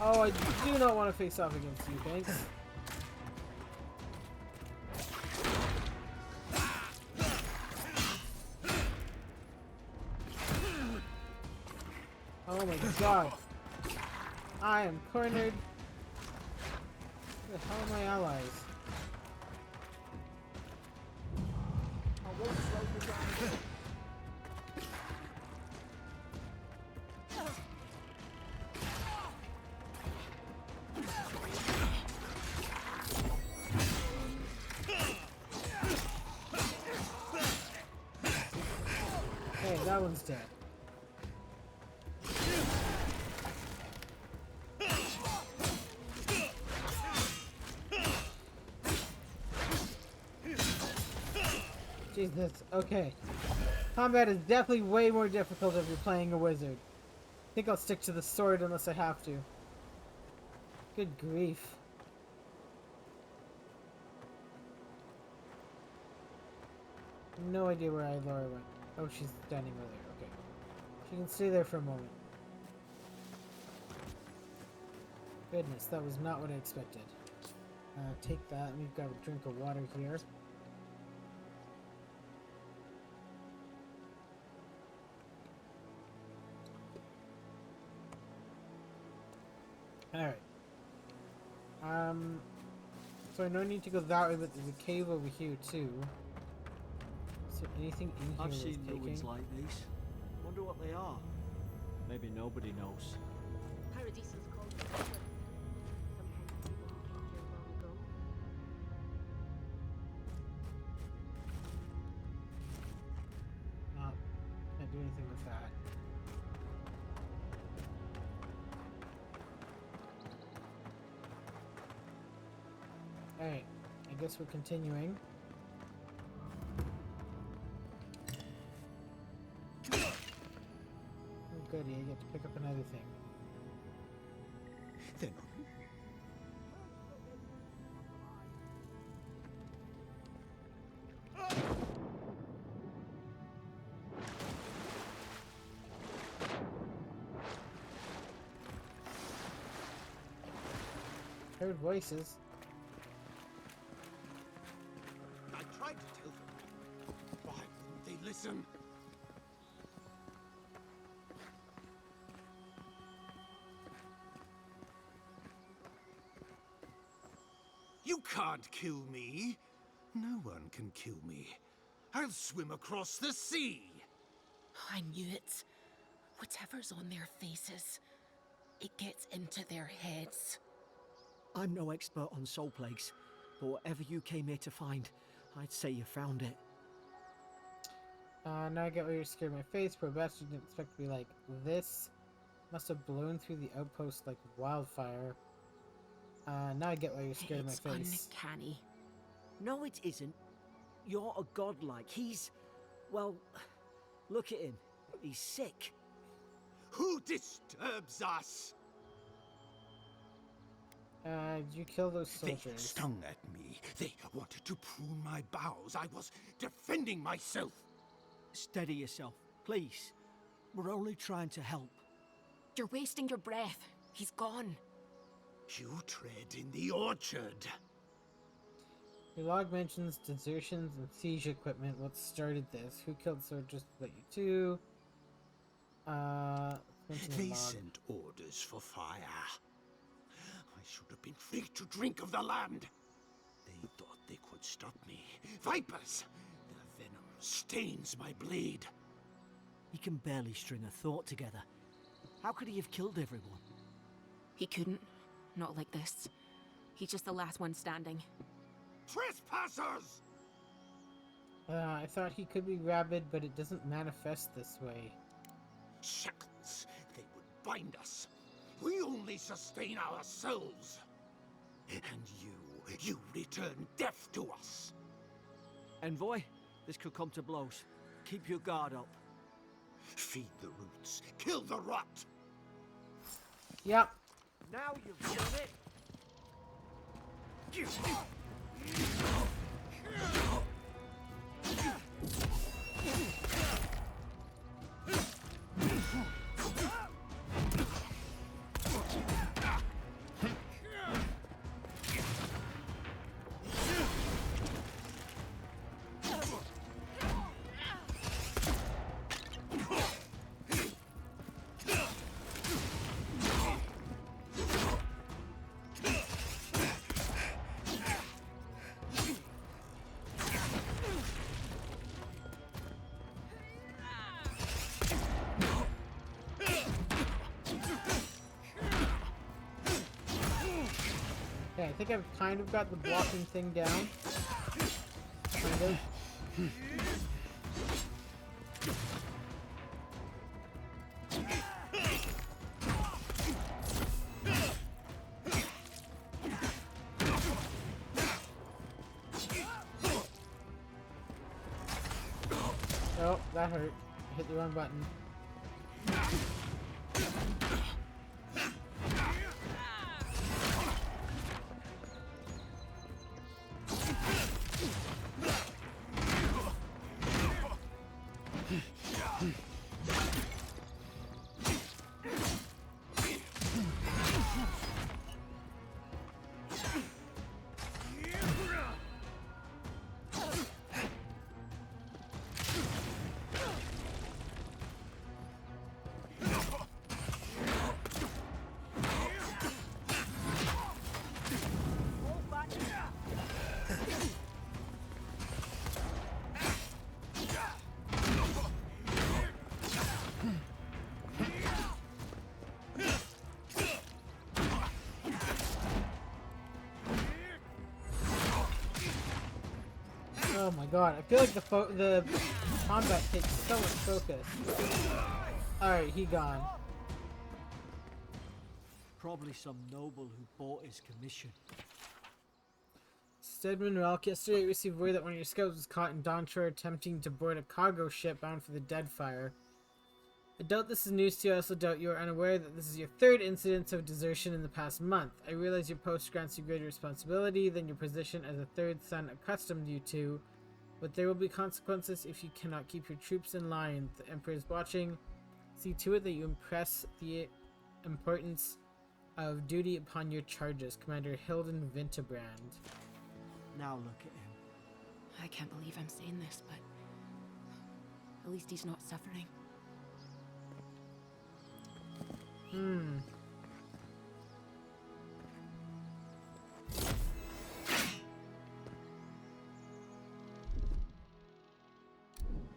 Oh, I do not want to face off against you, thanks. Oh my god. I am cornered. Where the hell are my allies? Hey, that one's dead. Jesus, okay. Combat is definitely way more difficult if you're playing a wizard. I think I'll stick to the sword unless I have to. Good grief. No idea where Laura went. Oh, she's standing over there. Okay. She can stay there for a moment. Goodness, that was not what I expected. Take that. We've got a drink of water here. Alright. So I no need to go that way, but there's a cave over here too. Is there anything in here I've worth seen taking? ruins like these. Wonder what they are. Maybe nobody knows. Paradise was called the River. Sometimes people came here long ago. No, can't do anything with that. Alright, I guess we're continuing. Oh goody, I get to pick up another thing. Then Heard voices. I tried to tell them. Why wouldn't they listen? You can't kill me. No one can kill me. I'll swim across the sea. I knew it. Whatever's on their faces, it gets into their heads. I'm no expert on soul plagues, but whatever you came here to find, I'd say you found it. Now I get why you're scared. My face, poor bastard, didn't expect to be like this. Must have blown through the outpost like wildfire. Now I get why you're scared of my It's face. uncanny. No, it isn't. You're a godlike. He's... well, look at him. He's sick. Who disturbs us? Did you kill those They soldiers? stung at me. They wanted to prune my boughs. I was defending myself. Steady yourself, please. We're only trying to help. You're wasting your breath. He's gone. You tread in the orchard. Your log mentions desertions and siege equipment. What started this? Who killed soldiers but you two? Let's go into the They log. sent orders for fire. I should have been free to drink of the land. They thought they could stop me. Vipers! Their venom stains my blade. He can barely string a thought together. How could he have killed everyone? He couldn't. Not like this. He's just the last one standing. Trespassers! I thought he could be rabid, but it doesn't manifest this way. Shackles! They would bind us. We only sustain ourselves. And you return death to us. Envoy, this could come to blows. Keep your guard up. Feed the roots, kill the rot. Yep. Now you've done it! Okay, I think I've kind of got the blocking thing down. Kind of. Oh, that hurt. I hit the wrong button. Oh my god, I feel like the combat takes so much focus. Alright, he gone. Probably some noble who bought his commission. Stedman Relic, yesterday received word that one of your scouts was caught in Dawnshore attempting to board a cargo ship bound for the Deadfire. I doubt this is news to you. I also doubt you are unaware that this is your third incident of desertion in the past month. I realize your post grants you greater responsibility than your position as a third son accustomed you to, but there will be consequences if you cannot keep your troops in line. The Emperor is watching. See to it that you impress the importance of duty upon your charges, Commander Hilden Winterbrand. Now look at him. I can't believe I'm saying this, but at least he's not suffering.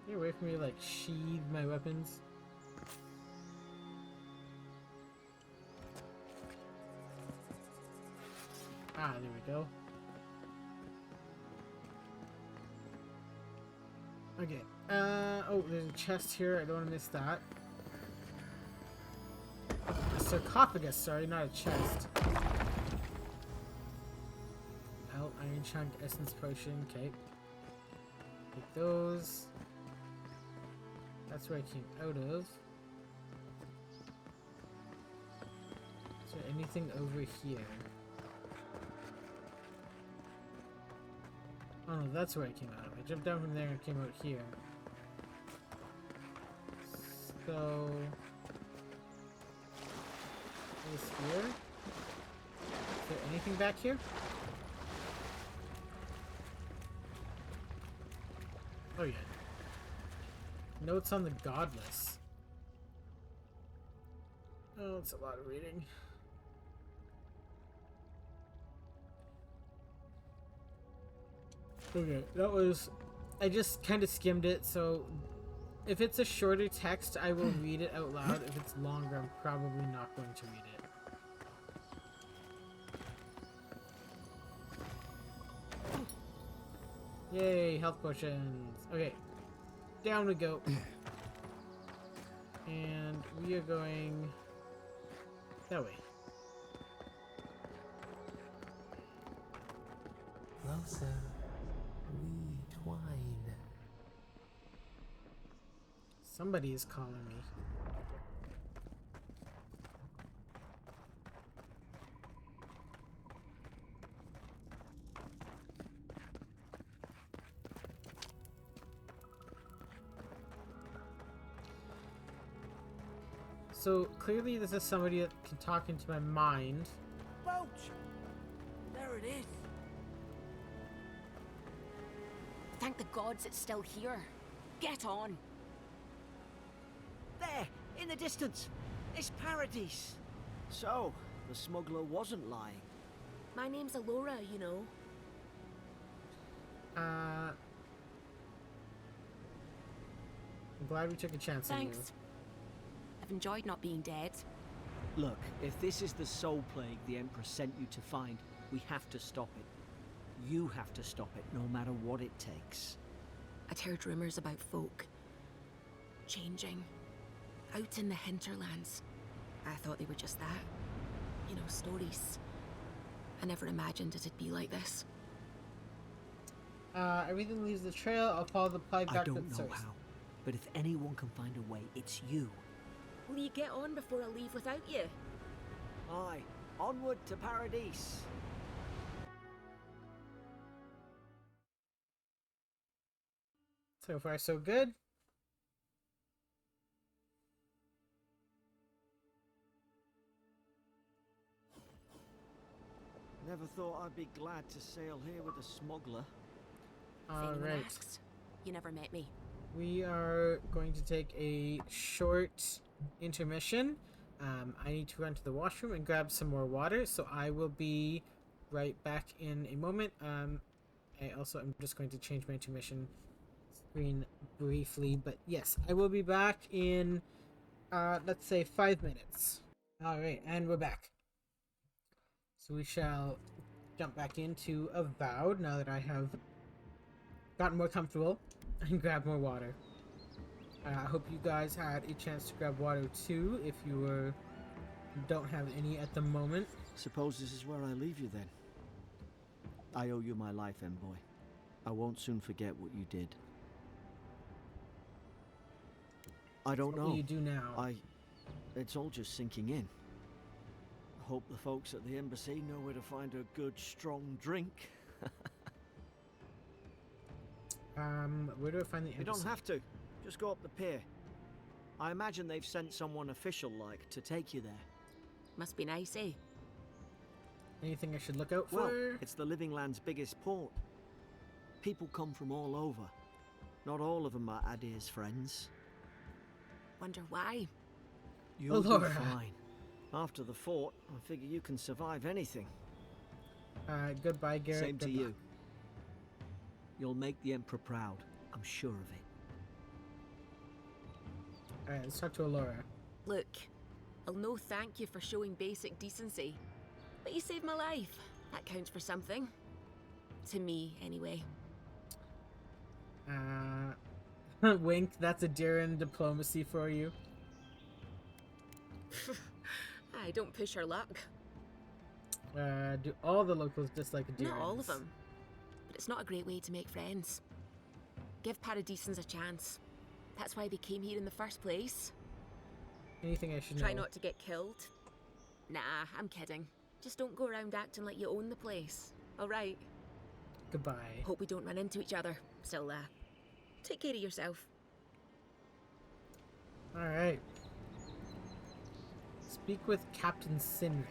Get away from me, like, sheathe my weapons. Ah, there we go. Okay, oh, there's a chest here, I don't want to miss that. A sarcophagus, sorry, not a chest. Oh, iron chunk, essence potion, okay. Take those. That's where I came out of. Is there anything over here? Oh no, that's where I came out of. I jumped down from there and came out here. So... Is here? Is there anything back here? Oh yeah. Notes on the Godless. Oh, it's a lot of reading. Okay, that was... I just kind of skimmed it, so... If it's a shorter text, I will read it out loud. If it's longer, I'm probably not going to read it. Yay, health potions. Okay, down we go. And we are going that way. Closer, we twine. Somebody is calling me. So clearly this is somebody that can talk into my mind. Roach! There it is. Thank the gods it's still here. Get on. There, in the distance. It's Paradise. So, the smuggler wasn't lying. My name's Alora, you know. I'm glad we took a chance on you. Thanks. I've enjoyed not being dead. Look, if this is the soul plague the Emperor sent you to find, we have to stop it. You have to stop it, no matter what it takes. I'd heard rumors about folk changing out in the hinterlands. I thought they were just that. You know, stories. I never imagined it'd be like this. Everything leaves the trail. I'll follow the plague I back to don't the know source. how, but if anyone can find a way, it's you. Will you get on before I leave without you? Aye, onward to Paradise. So far, so good. Never thought I'd be glad to sail here with a smuggler. If anyone Alright. asks, you never met me. We are going to take a short intermission. I need to run to the washroom and grab some more water, so I will be right back in a moment. I'm just going to change my intermission screen briefly, but yes, I will be back in, let's say 5 minutes. Alright, and we're back. So we shall jump back into Avowed now that I have gotten more comfortable and grab more water. I hope you guys had a chance to grab water too, if you don't have any at the moment. Suppose this is where I leave you then. I owe you my life, Envoy. I won't soon forget what you did. I don't What know. will you do now? It's all just sinking in. I hope the folks at the embassy know where to find a good, strong drink. Where do I find the embassy? You don't have to. Just go up the pier. I imagine they've sent someone official-like to take you there. Must be nice, eh? Anything I should look out for? Well, it's the Living Land's biggest port. People come from all over. Not all of them are Adir's friends. Wonder why? You'll be Alora. fine. After the fort, I figure you can survive anything. Goodbye, Garrett. Same to Good you. luck. You'll make the Emperor proud. I'm sure of it. Alright, let's talk to Alora. Look, I'll no thank you for showing basic decency. But you saved my life. That counts for something. To me, anyway. Wink, that's a Darren diplomacy for you. I don't push her luck. Do all the locals dislike Darren? Not all of them. But it's not a great way to make friends. Give Paradisans a chance. That's why they came here in the first place. Anything I should Try know? not to get killed. Nah, I'm kidding. Just don't go around acting like you own the place. Alright? Goodbye. Hope we don't run into each other. Still, take care of yourself. Alright. Speak with Captain Sinric.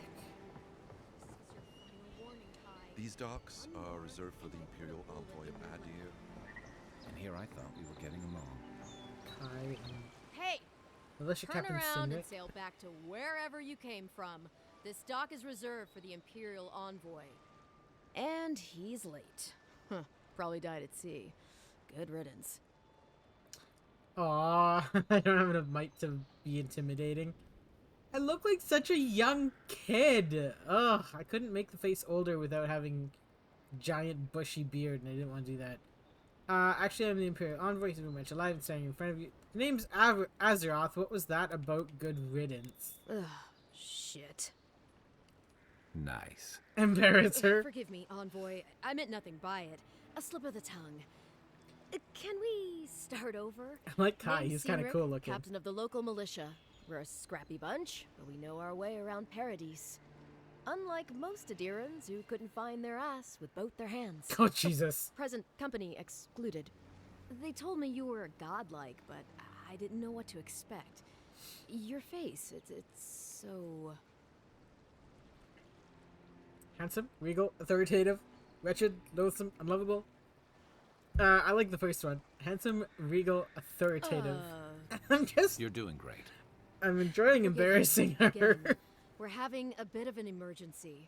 These docks are reserved for the Imperial Envoy Adir. And here I thought we were getting along. Kai and... Hey! Militia Turn Captain around and Sinric. sail back to wherever you came from. This dock is reserved for the Imperial envoy. And he's late. Huh, probably died at sea. Good riddance. Aw, I don't have enough might to be intimidating. I look like such a young kid. Ugh, I couldn't make the face older without having giant bushy beard, and I didn't want to do that. Actually, I'm the Imperial Envoy. He's very much alive and standing in front of you. The name's Azeroth. What was that about? Good riddance. Ugh, shit. Nice. Embarrass her. Forgive me, envoy. I meant nothing by it. A slip of the tongue. Can we start over? I like Kai. Name's He's kind of Cynric, cool looking. Captain of the local militia. We're a scrappy bunch, but we know our way around Paradise. Unlike most Adirans who couldn't find their ass with both their hands. Oh, Jesus. Present company excluded. They told me you were godlike, but I didn't know what to expect. Your face, it's so... Handsome, regal, authoritative, wretched, loathsome, unlovable. I like the first one. Handsome, regal, authoritative. You're doing great. I'm enjoying embarrassing her. Again, we're having a bit of an emergency.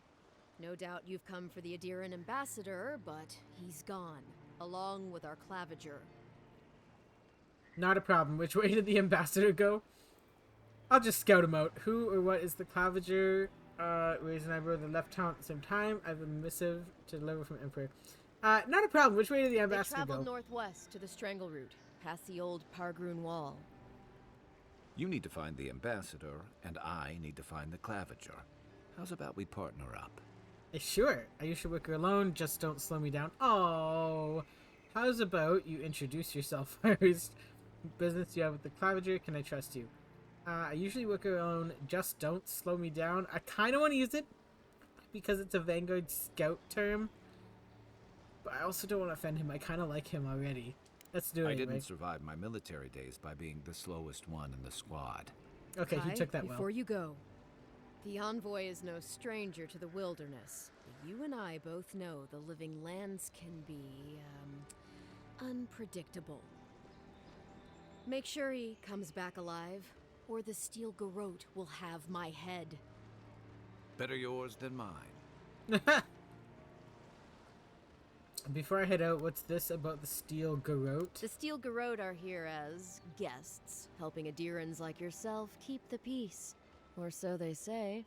No doubt you've come for the Adiran ambassador, but he's gone, along with our claviger. Not a problem. Which way did the ambassador go? I'll just scout him out. Who or what is the claviger? Raise and I wrote the left town at the same time. I have a missive to deliver from Emperor. Not a problem. Which way did the They ambassador traveled go? northwest to the Strangle Route, past the old Pargroon Wall. You need to find the ambassador, and I need to find the claviger. How's about we partner up? Sure. I usually work alone. Just don't slow me down. Oh. How's about you introduce yourself first? Business you have with the claviger. Can I trust you? I usually work alone. Just don't slow me down. I kind of want to use it because it's a Vanguard scout term. But I also don't want to offend him. I kind of like him already. Let's do it I anyway. didn't survive my military days by being the slowest one in the squad. Okay, he Kai, took that well. before you go, the envoy is no stranger to the wilderness. But you and I both know the living lands can be, unpredictable. Make sure he comes back alive, or the steel garrote will have my head. Better yours than mine. Before I head out, what's this about the steel garrote? The steel garrote are here as guests, helping Adirans like yourself keep the peace. Or so they say.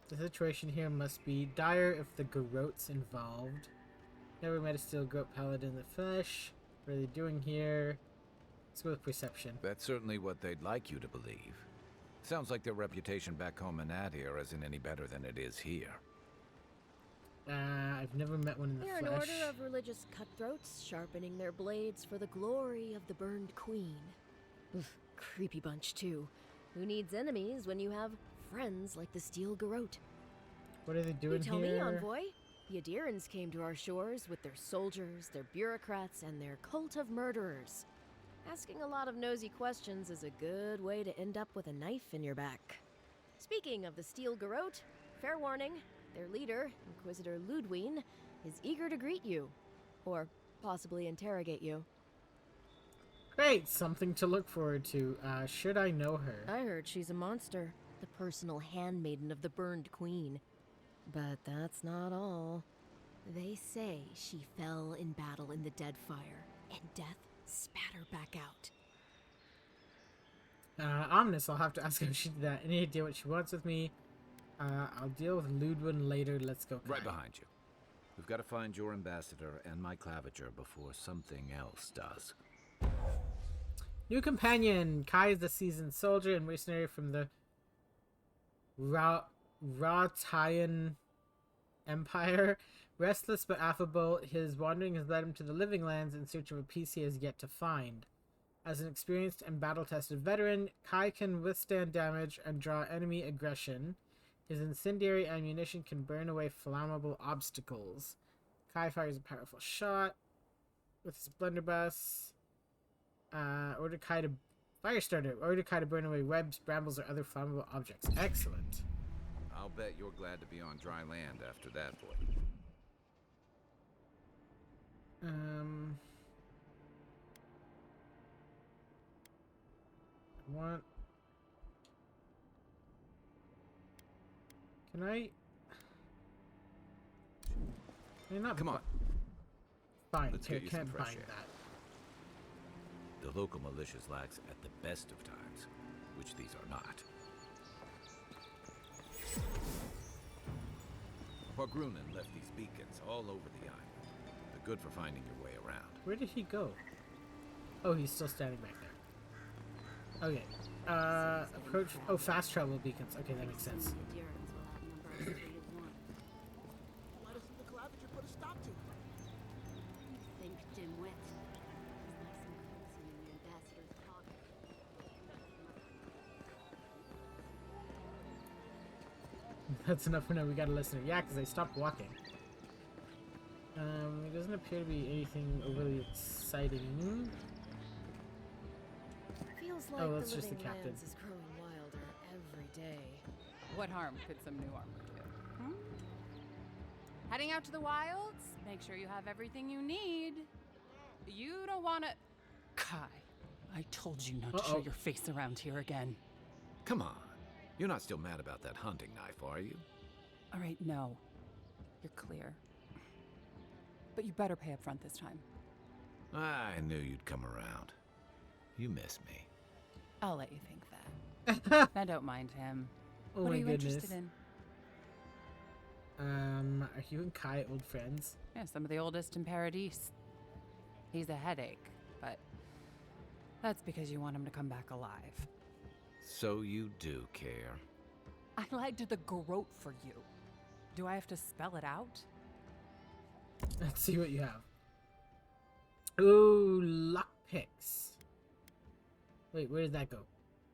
The situation here must be dire if the garrote's involved. Never met a steel garrote paladin in the flesh. What are they doing here? Let's go with perception. That's certainly what they'd like you to believe. Sounds like their reputation back home in Adir isn't any better than it is here. I've never met one in the They're an flesh. order of religious cutthroats, sharpening their blades for the glory of the burned queen. Oof, creepy bunch, too. Who needs enemies when you have friends like the steel garrote? What are they You doing tell here? me, envoy. The Adirans came to our shores with their soldiers, their bureaucrats, and their cult of murderers. Asking a lot of nosy questions is a good way to end up with a knife in your back. Speaking of the steel garrote, fair warning, their leader, Inquisitor Ludwine, is eager to greet you. Or possibly interrogate you. Great, something to look forward to. Should I know her? I heard she's a monster, the personal handmaiden of the burned queen. But that's not all. They say she fell in battle in the Deadfire, and death spat her back out. Ominous, I'll have to ask her if she did that. Any idea what she wants with me? I'll deal with Ludwin later. Let's go, Kai. Right behind you. We've got to find your ambassador and my claviger before something else does. New companion. Kai is the seasoned soldier and mercenary from the Ratayan Empire. Restless but affable, his wandering has led him to the Living Lands in search of a piece he has yet to find. As an experienced and battle-tested veteran, Kai can withstand damage and draw enemy aggression. His incendiary ammunition can burn away flammable obstacles. Kai fires a powerful shot with his blunderbuss. Order Kai to... Firestarter. Order Kai to burn away webs, brambles, or other flammable objects. Excellent. I'll bet you're glad to be on dry land after that, boy. want... Can I not... Come on. Fine, Let's okay, get you some can't fresh find air. that. The local militias lax at the best of times, which these are not. Grunin left these beacons all over the island. They're good for finding your way around. Where did he go? Oh, he's still standing back there. Okay. Approach... Oh, fast travel beacons. Okay, that makes sense. The Adirans will outnumber us 3-1. Why doesn't the Clavager put a stop to it? Think, dimwit. There's like some crimson in the ambassador's pocket. That's enough for now. We got a listener. Yeah, because I stopped walking. It doesn't appear to be anything overly exciting. Feels like Oh, the that's just the living captain. lands is growing wilder every day. What harm could some new armor do? Hmm? Heading out to the wilds? Make sure you have everything you need. You don't want to... Kai, I told you not to show your face around here again. Come on. You're not still mad about that hunting knife, are you? All right, no. You're clear. But you better pay up front this time. I knew you'd come around. You miss me. I'll let you think that. Now don't mind him. Oh What my are you goodness. interested in? Are you and Kai old friends? Yeah, some of the oldest in Paradise. He's a headache, but that's because you want him to come back alive. So you do care. I lied to the Garrote for you. Do I have to spell it out? Let's see what you have. Ooh, lockpicks. Wait, where did that go?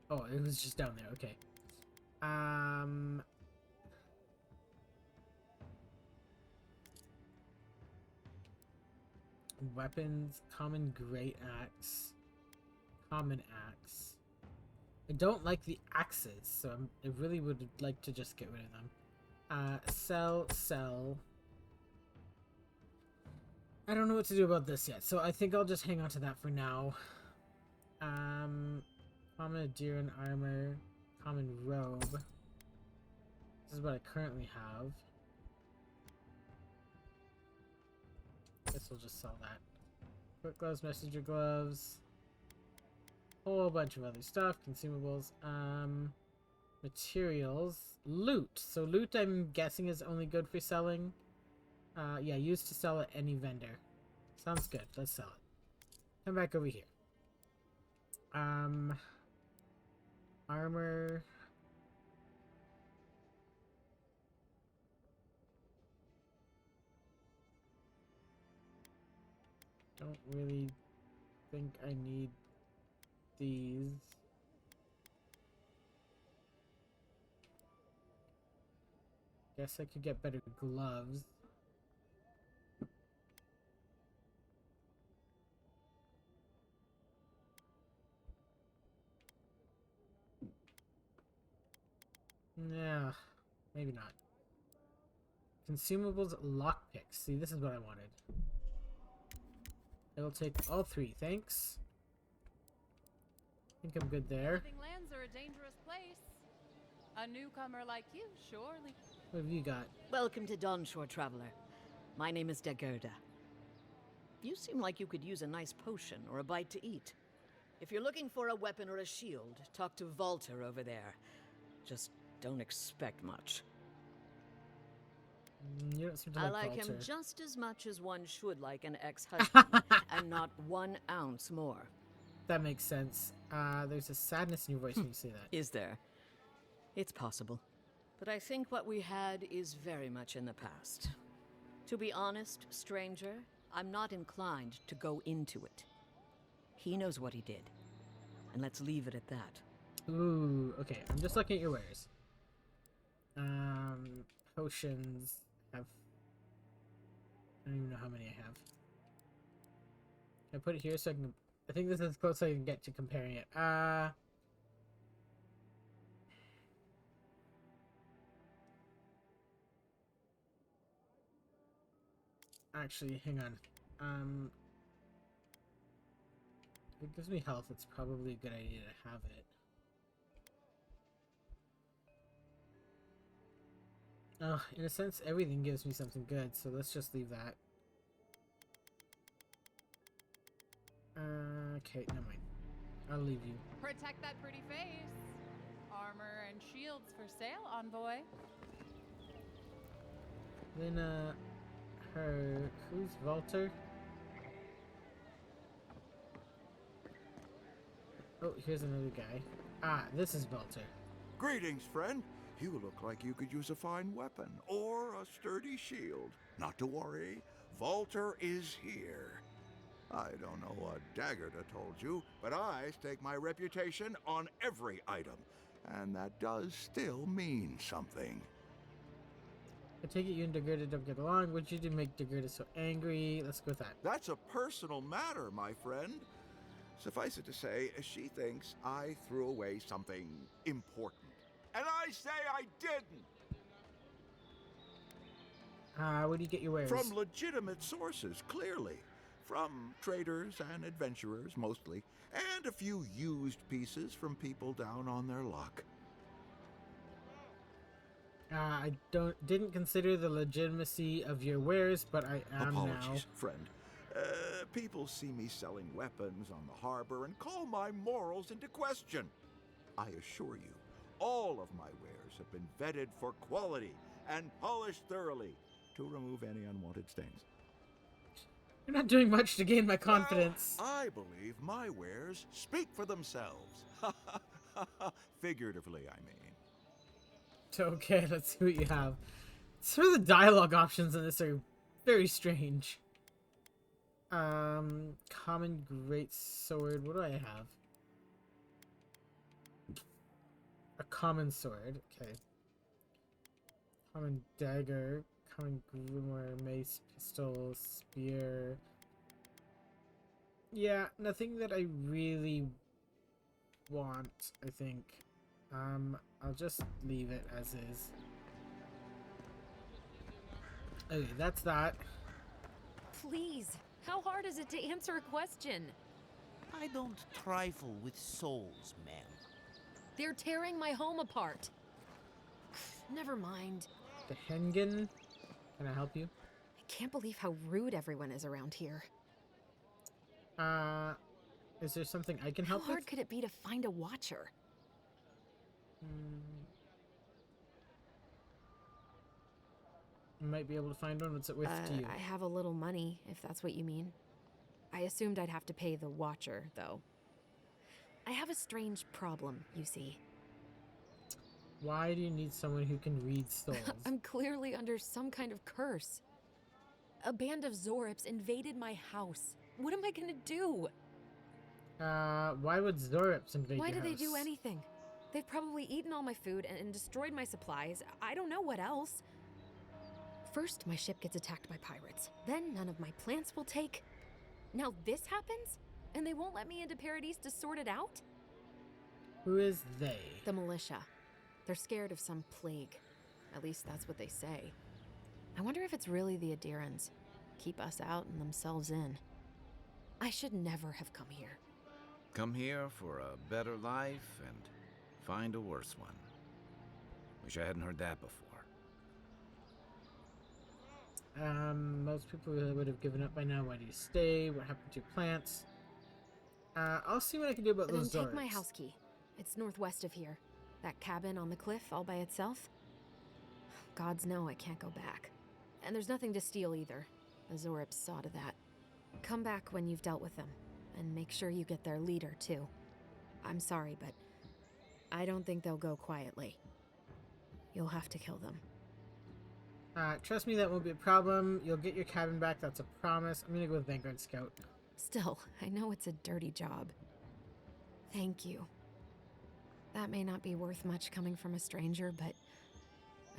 Oh, it was just down there. Okay. Weapons, common great axe, common axe. I don't like the axes, so I really would like to just get rid of them. Sell. I don't know what to do about this yet, so I think I'll just hang on to that for now. Common Adiran armor, common robe. This is what I currently have. Guess we'll just sell that. Quick gloves, messenger gloves. Whole bunch of other stuff, consumables, materials, loot. So loot, I'm guessing, is only good for selling. Yeah, used to sell at any vendor. Sounds good. Let's sell it. Come back over here. Armor. Don't really think I need these. Guess I could get better gloves. Yeah, maybe not. Consumables, lockpicks. See, this is what I wanted. I will take all three, thanks. I think I'm good there. Living lands are a dangerous place. A newcomer like you, surely. What have you got? Welcome to Dawnshore, traveler. My name is Dagerda. You seem like you could use a nice potion or a bite to eat. If you're looking for a weapon or a shield, talk to Walter over there. Just don't expect much. You don't seem to I like like him Walter. just as much as one should like an ex-husband, and not 1 ounce more. That makes sense. There's a sadness in your voice when you say that. Is there? It's possible. But I think what we had is very much in the past. To be honest, stranger, I'm not inclined to go into it. He knows what he did. And let's leave it at that. Ooh, okay. I'm just looking at your wares. Potions have... I don't even know how many I have. Can I put it here so I can... I think this is as close as I can get to comparing it. Actually, hang on. If it gives me health, it's probably a good idea to have it. In a sense, everything gives me something good, so let's just leave that. Okay, never mind. I'll leave you. Protect that pretty face. Armor and shields for sale, envoy. Then, who's Walter? Oh, here's another guy. Ah, this is Walter. Greetings, friend. You look like you could use a fine weapon or a sturdy shield. Not to worry, Walter is here. I don't know what Daggerda told you, but I stake my reputation on every item, and that does still mean something. I take it you and Daggerda don't get along. What did you do to make Daggerda so angry? Let's go with that. That's a personal matter, my friend. Suffice it to say, she thinks I threw away something important. And I say I didn't! Where do you get your wares? From legitimate sources, clearly. From traders and adventurers, mostly. And a few used pieces from people down on their luck. I didn't consider the legitimacy of your wares, but I am Apologies, now. friend. People see me selling weapons on the harbor and call my morals into question. I assure you, all of my wares have been vetted for quality and polished thoroughly to remove any unwanted stains. You're not doing much to gain my confidence. Well, I believe my wares speak for themselves. Figuratively, I mean. Okay, let's see what you have. Some of the dialogue options in this are very strange. Common great sword. What do I have? A common sword. Okay. Common dagger. Common grimoire, mace, pistol, spear. Yeah, nothing that I really want, I think. I'll just leave it as is. Okay, that's that. Please, how hard is it to answer a question? I don't trifle with souls, ma'am. They're tearing my home apart. Never mind. The Hengen? Can I help you? I can't believe how rude everyone is around here. Is there something I can help with? How hard could it be to find a watcher? You might be able to find one. What's it with to you? I have a little money, if that's what you mean. I assumed I'd have to pay the watcher, though. I have a strange problem, you see. Why do you need someone who can read souls? I'm clearly under some kind of curse. A band of Zorips invaded my house. What am I gonna do? Why would Zorips invade Why your do they house? do anything? They've probably eaten all my food and destroyed my supplies. I don't know what else. First, my ship gets attacked by pirates. Then none of my plants will take. Now this happens? And they won't let me into Paradise to sort it out? Who is they? The militia. They're scared of some plague. At least that's what they say. I wonder if it's really the Adirans. Keep us out and themselves in. I should never have come here. Come here for a better life and find a worse one. Wish I hadn't heard that before. Most people would have given up by now. Why do you stay? What happened to your plants? I'll see what I can do about those Then doors. take my house key. It's northwest of here. That cabin on the cliff all by itself. Gods know I can't go back. And there's nothing to steal either. The Zorips saw to that. Come back when you've dealt with them. And make sure you get their leader, too. I'm sorry, but I don't think they'll go quietly. You'll have to kill them. Trust me, that won't be a problem. You'll get your cabin back, that's a promise. I'm gonna go with Vanguard Scout. Still, I know it's a dirty job. Thank you. That may not be worth much coming from a stranger, but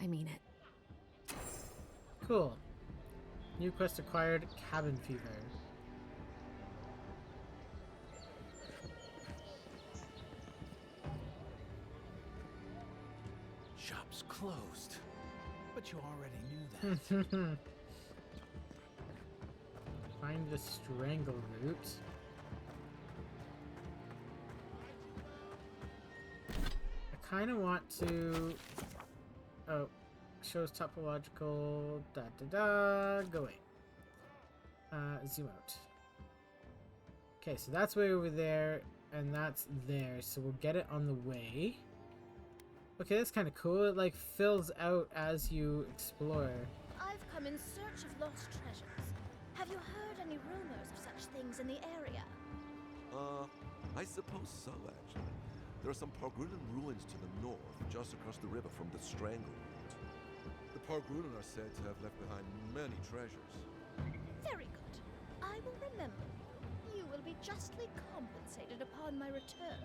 I mean it. Cool. New quest acquired, Cabin Fever. Shop's closed. But you already knew that. Find the strangle root. I kind of want to... Oh, shows topological. Da da da. Go away. Zoom out. Okay, so that's way over there, and that's there. So we'll get it on the way. Okay, that's kind of cool. It like fills out as you explore. I've come in search of lost treasures. Have you heard any rumors of such things in the area? I suppose so, actually. There are some Pargrunan ruins to the north, just across the river from the Stranglehold. The Pargrunan are said to have left behind many treasures. Very good. I will remember you. You will be justly compensated upon my return.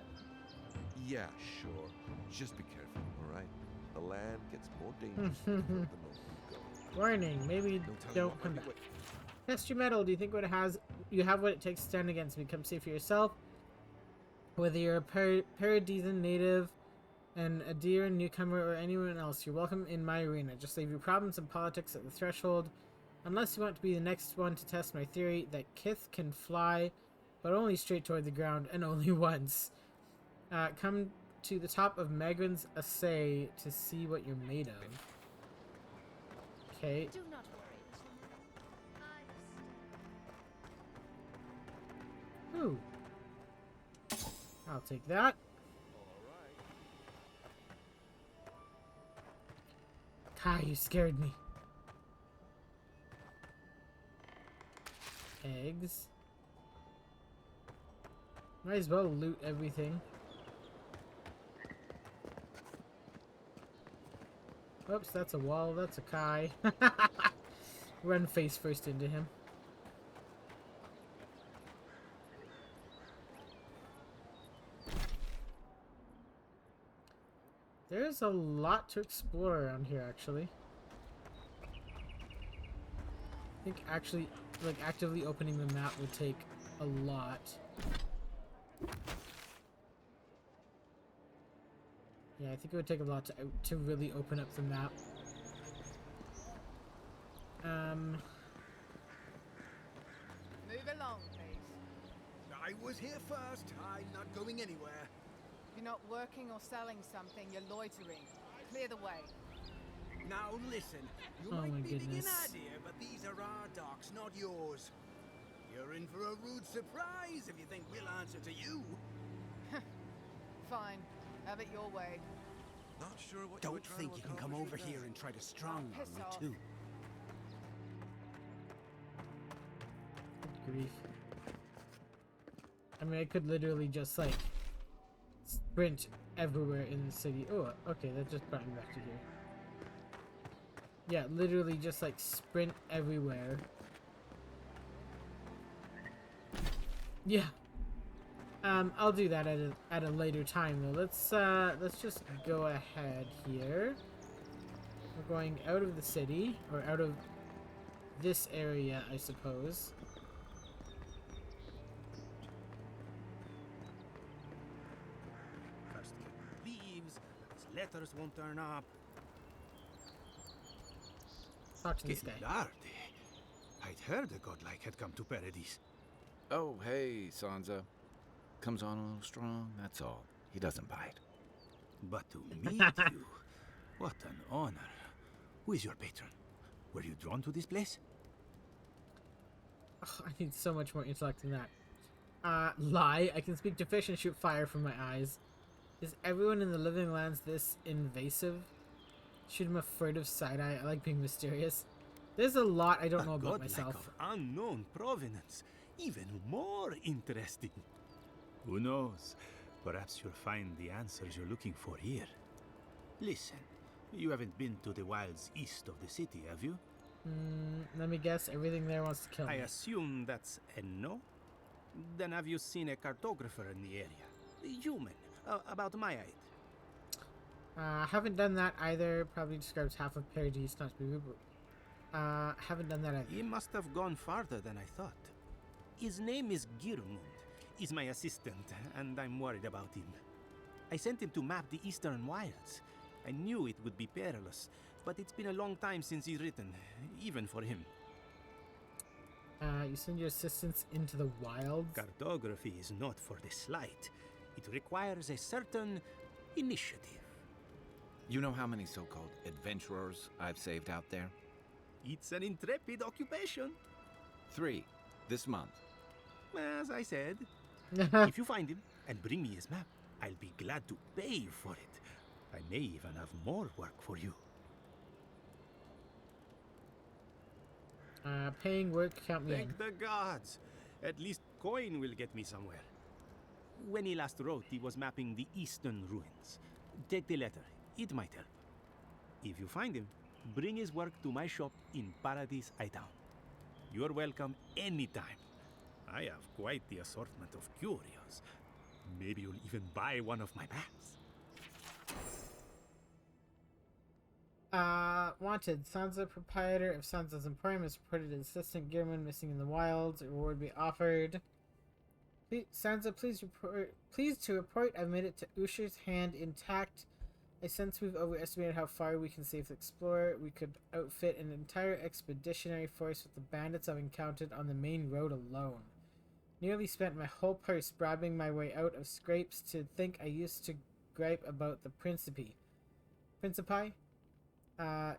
Yeah, sure. Just be careful, all right? The land gets more dangerous the further north you go. Warning, maybe don't come back. Test your metal. Do you think you have what it takes to stand against me? Come see for yourself. Whether you're a Paradisian native, an Adir newcomer, or anyone else, you're welcome in my arena. Just leave your problems and politics at the threshold. Unless you want to be the next one to test my theory that Kith can fly, but only straight toward the ground and only once. Come to the top of Megrin's Assay to see what you're made of. Okay. Do not worry. Ooh. I'll take that. Kai, you scared me. Eggs. Might as well loot everything. Oops, that's a wall. That's a Kai. Run face first into him. There's a lot to explore around here, actually. I think actually, like, actively opening the map would take a lot. Yeah, I think it would take a lot to really open up the map. Move along, please. I was here first. I'm not going anywhere. You're not working or selling something, you're loitering. Clear the way. Now listen, you Oh might my be the goodness. idea, but these are our docks, not yours. You're in for a rude surprise if you think we'll answer to you. Fine. Have it your way. Not sure what you were Don't trying think to you can come accomplish over with here that. and try to strong Piss arm me off. too. Good grief. I mean, I could literally just, like, sprint everywhere in the city. Oh, okay, that just brought me back to here. Yeah, literally just, like, sprint everywhere. Yeah. I'll do that at a later time, though. Let's just go ahead here. We're going out of the city, or out of this area, I suppose. First he leaves, his letters won't turn up. Talk to this guy. Lordy. I'd heard a godlike had come to Paradise. Oh, hey, Sansa. Comes on a little strong, that's all. He doesn't bite. But to meet you, what an honor. Who is your patron? Were you drawn to this place? Oh, I need so much more intellect than that. Lie. I can speak to fish and shoot fire from my eyes. Is everyone in the living lands this invasive? Shoot him a furtive side-eye. I like being mysterious. There's a lot I don't know about myself. Of unknown provenance. Even more interesting. Who knows? Perhaps you'll find the answers you're looking for here. Listen, you haven't been to the wilds east of the city, have you? Let me guess, everything there wants to kill me. I assume that's a no? Then have you seen a cartographer in the area? A human, about my height. Haven't done that either. Probably describes half of Paradise, not to be rude, but haven't done that either. He must have gone farther than I thought. His name is Girmund. He's my assistant, and I'm worried about him. I sent him to map the eastern wilds. I knew it would be perilous, but it's been a long time since he's written, even for him. You send your assistants into the wilds? Cartography is not for the slight. It requires a certain initiative. You know how many so-called adventurers I've saved out there? It's an intrepid occupation. 3, this month. As I said, if you find him and bring me his map, I'll be glad to pay you for it. I may even have more work for you. Paying work, count me in. Thank the gods. At least coin will get me somewhere. When he last wrote, he was mapping the eastern ruins. Take the letter. It might help. If you find him, bring his work to my shop in Paradise Town. You're welcome anytime. I have quite the assortment of curios. Maybe you'll even buy one of my maps. Wanted. Sansa, proprietor of Sansa's Emporium, has reported an assistant gearman missing in the wilds. A reward be offered. Sansa, please to report I've made it to Usher's hand intact. I sense we've overestimated how far we can safely explore. We could outfit an entire expeditionary force with the bandits I've encountered on the main road alone. Nearly spent my whole purse brabbing my way out of scrapes to think I used to gripe about the Principi.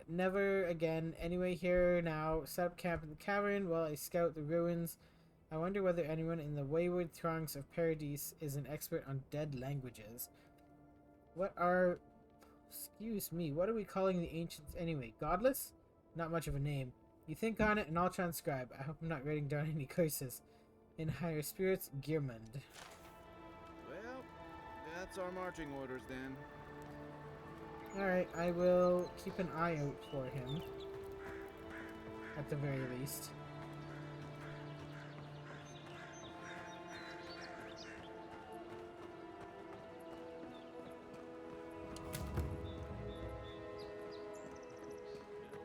Never again. Anyway, here now. Set up camp in the cavern while I scout the ruins. I wonder whether anyone in the wayward throngs of Paradise is an expert on dead languages. Excuse me, what are we calling the ancients anyway? Godless? Not much of a name. You think on it and I'll transcribe. I hope I'm not writing down any curses. In higher spirits, Gearmund. Well, that's our marching orders then. Alright, I will keep an eye out for him. At the very least.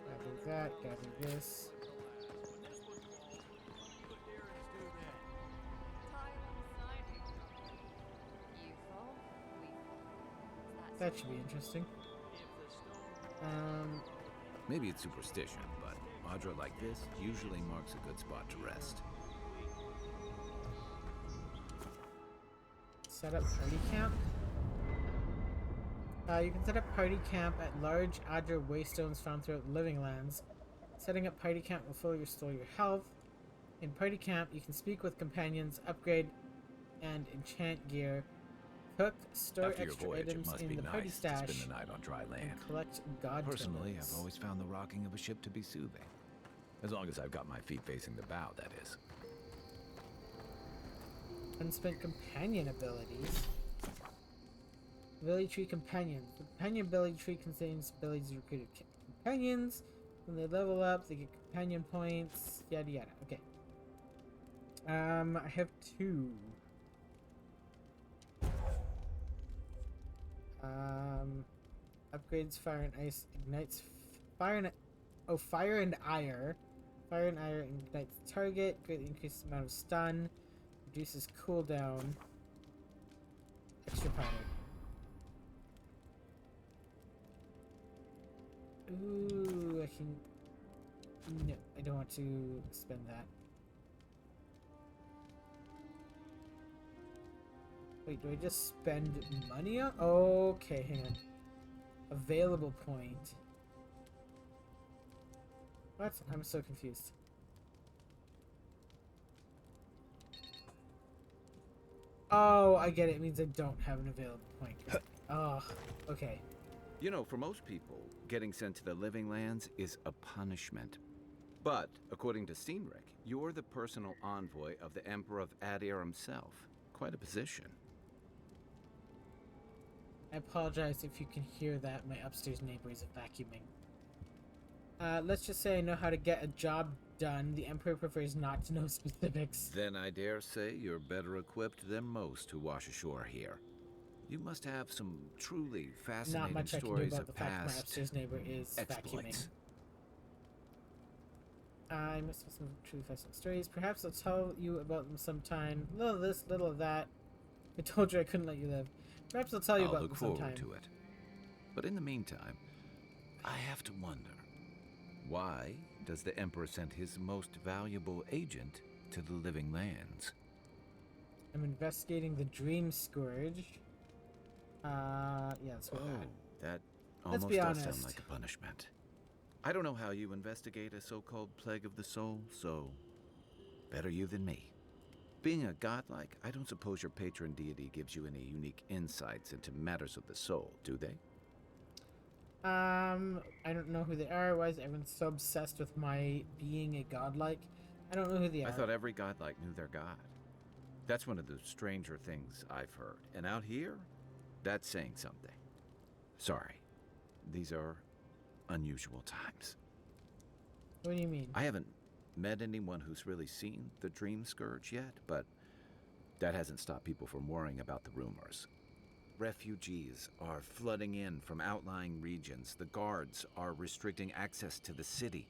Gather that, gather this. That should be interesting. Maybe it's superstition, but Audra like this usually marks a good spot to rest. Set up party camp. You can set up party camp at large Adra waystones found throughout the Living Lands. Setting up party camp will fully restore your health. In party camp, you can speak with companions, upgrade and enchant gear, cook, store After your extra voyage, it items must in be the party nice stash, to spend the night on dry land. and collect god Personally, tokens. I've always found the rocking of a ship to be soothing. As long as I've got my feet facing the bow, that is. Unspent companion abilities. Ability tree companion. The companion ability tree contains abilities to recruit companions. When they level up, they get companion points. Yada yada. Okay. I have 2. Upgrades fire and ice, ignites fire and fire and ire. Fire and ire ignites target, greatly increases the amount of stun, reduces cooldown. Extra powder. Ooh, I can. No, I don't want to spend that. Wait, do I just spend money on? Okay, hang on. Available point. What? I'm so confused. Oh, I get it. It means I don't have an available point. Oh, okay. You know, for most people, getting sent to the Living Lands is a punishment. But, according to Steenrick, you're the personal envoy of the Emperor of Adir himself. Quite a position. I apologize if you can hear that. My upstairs neighbor is vacuuming. Let's just say I know how to get a job done. The Emperor prefers not to know specifics. Then I dare say you're better equipped than most who wash ashore here. You must have some truly fascinating Not much I can do stories about of the fact that my past upstairs neighbor is exploits. vacuuming. I must have some truly fascinating stories. Perhaps I'll tell you about them sometime. Little of this, little of that. I told you I couldn't let you live. Perhaps I'll tell you I'll about look them forward sometime. to it. But in the meantime, I have to wonder, why does the Emperor send his most valuable agent to the Living Lands? I'm investigating the Dream Scourge. Yeah, that's what Oh, that Let's almost be does sound honest. like a punishment. I don't know how you investigate a so-called plague of the soul, so better you than me. Being a godlike, I don't suppose your patron deity gives you any unique insights into matters of the soul, do they? I don't know who they are. Why is everyone so obsessed with my being a godlike? I don't know who they are. I thought every godlike knew their god. That's one of the stranger things I've heard. And out here, that's saying something. Sorry. These are unusual times. What do you mean? I haven't met anyone who's really seen the Dream Scourge yet, but that hasn't stopped people from worrying about the rumors. Refugees are flooding in from outlying regions. The guards are restricting access to the city.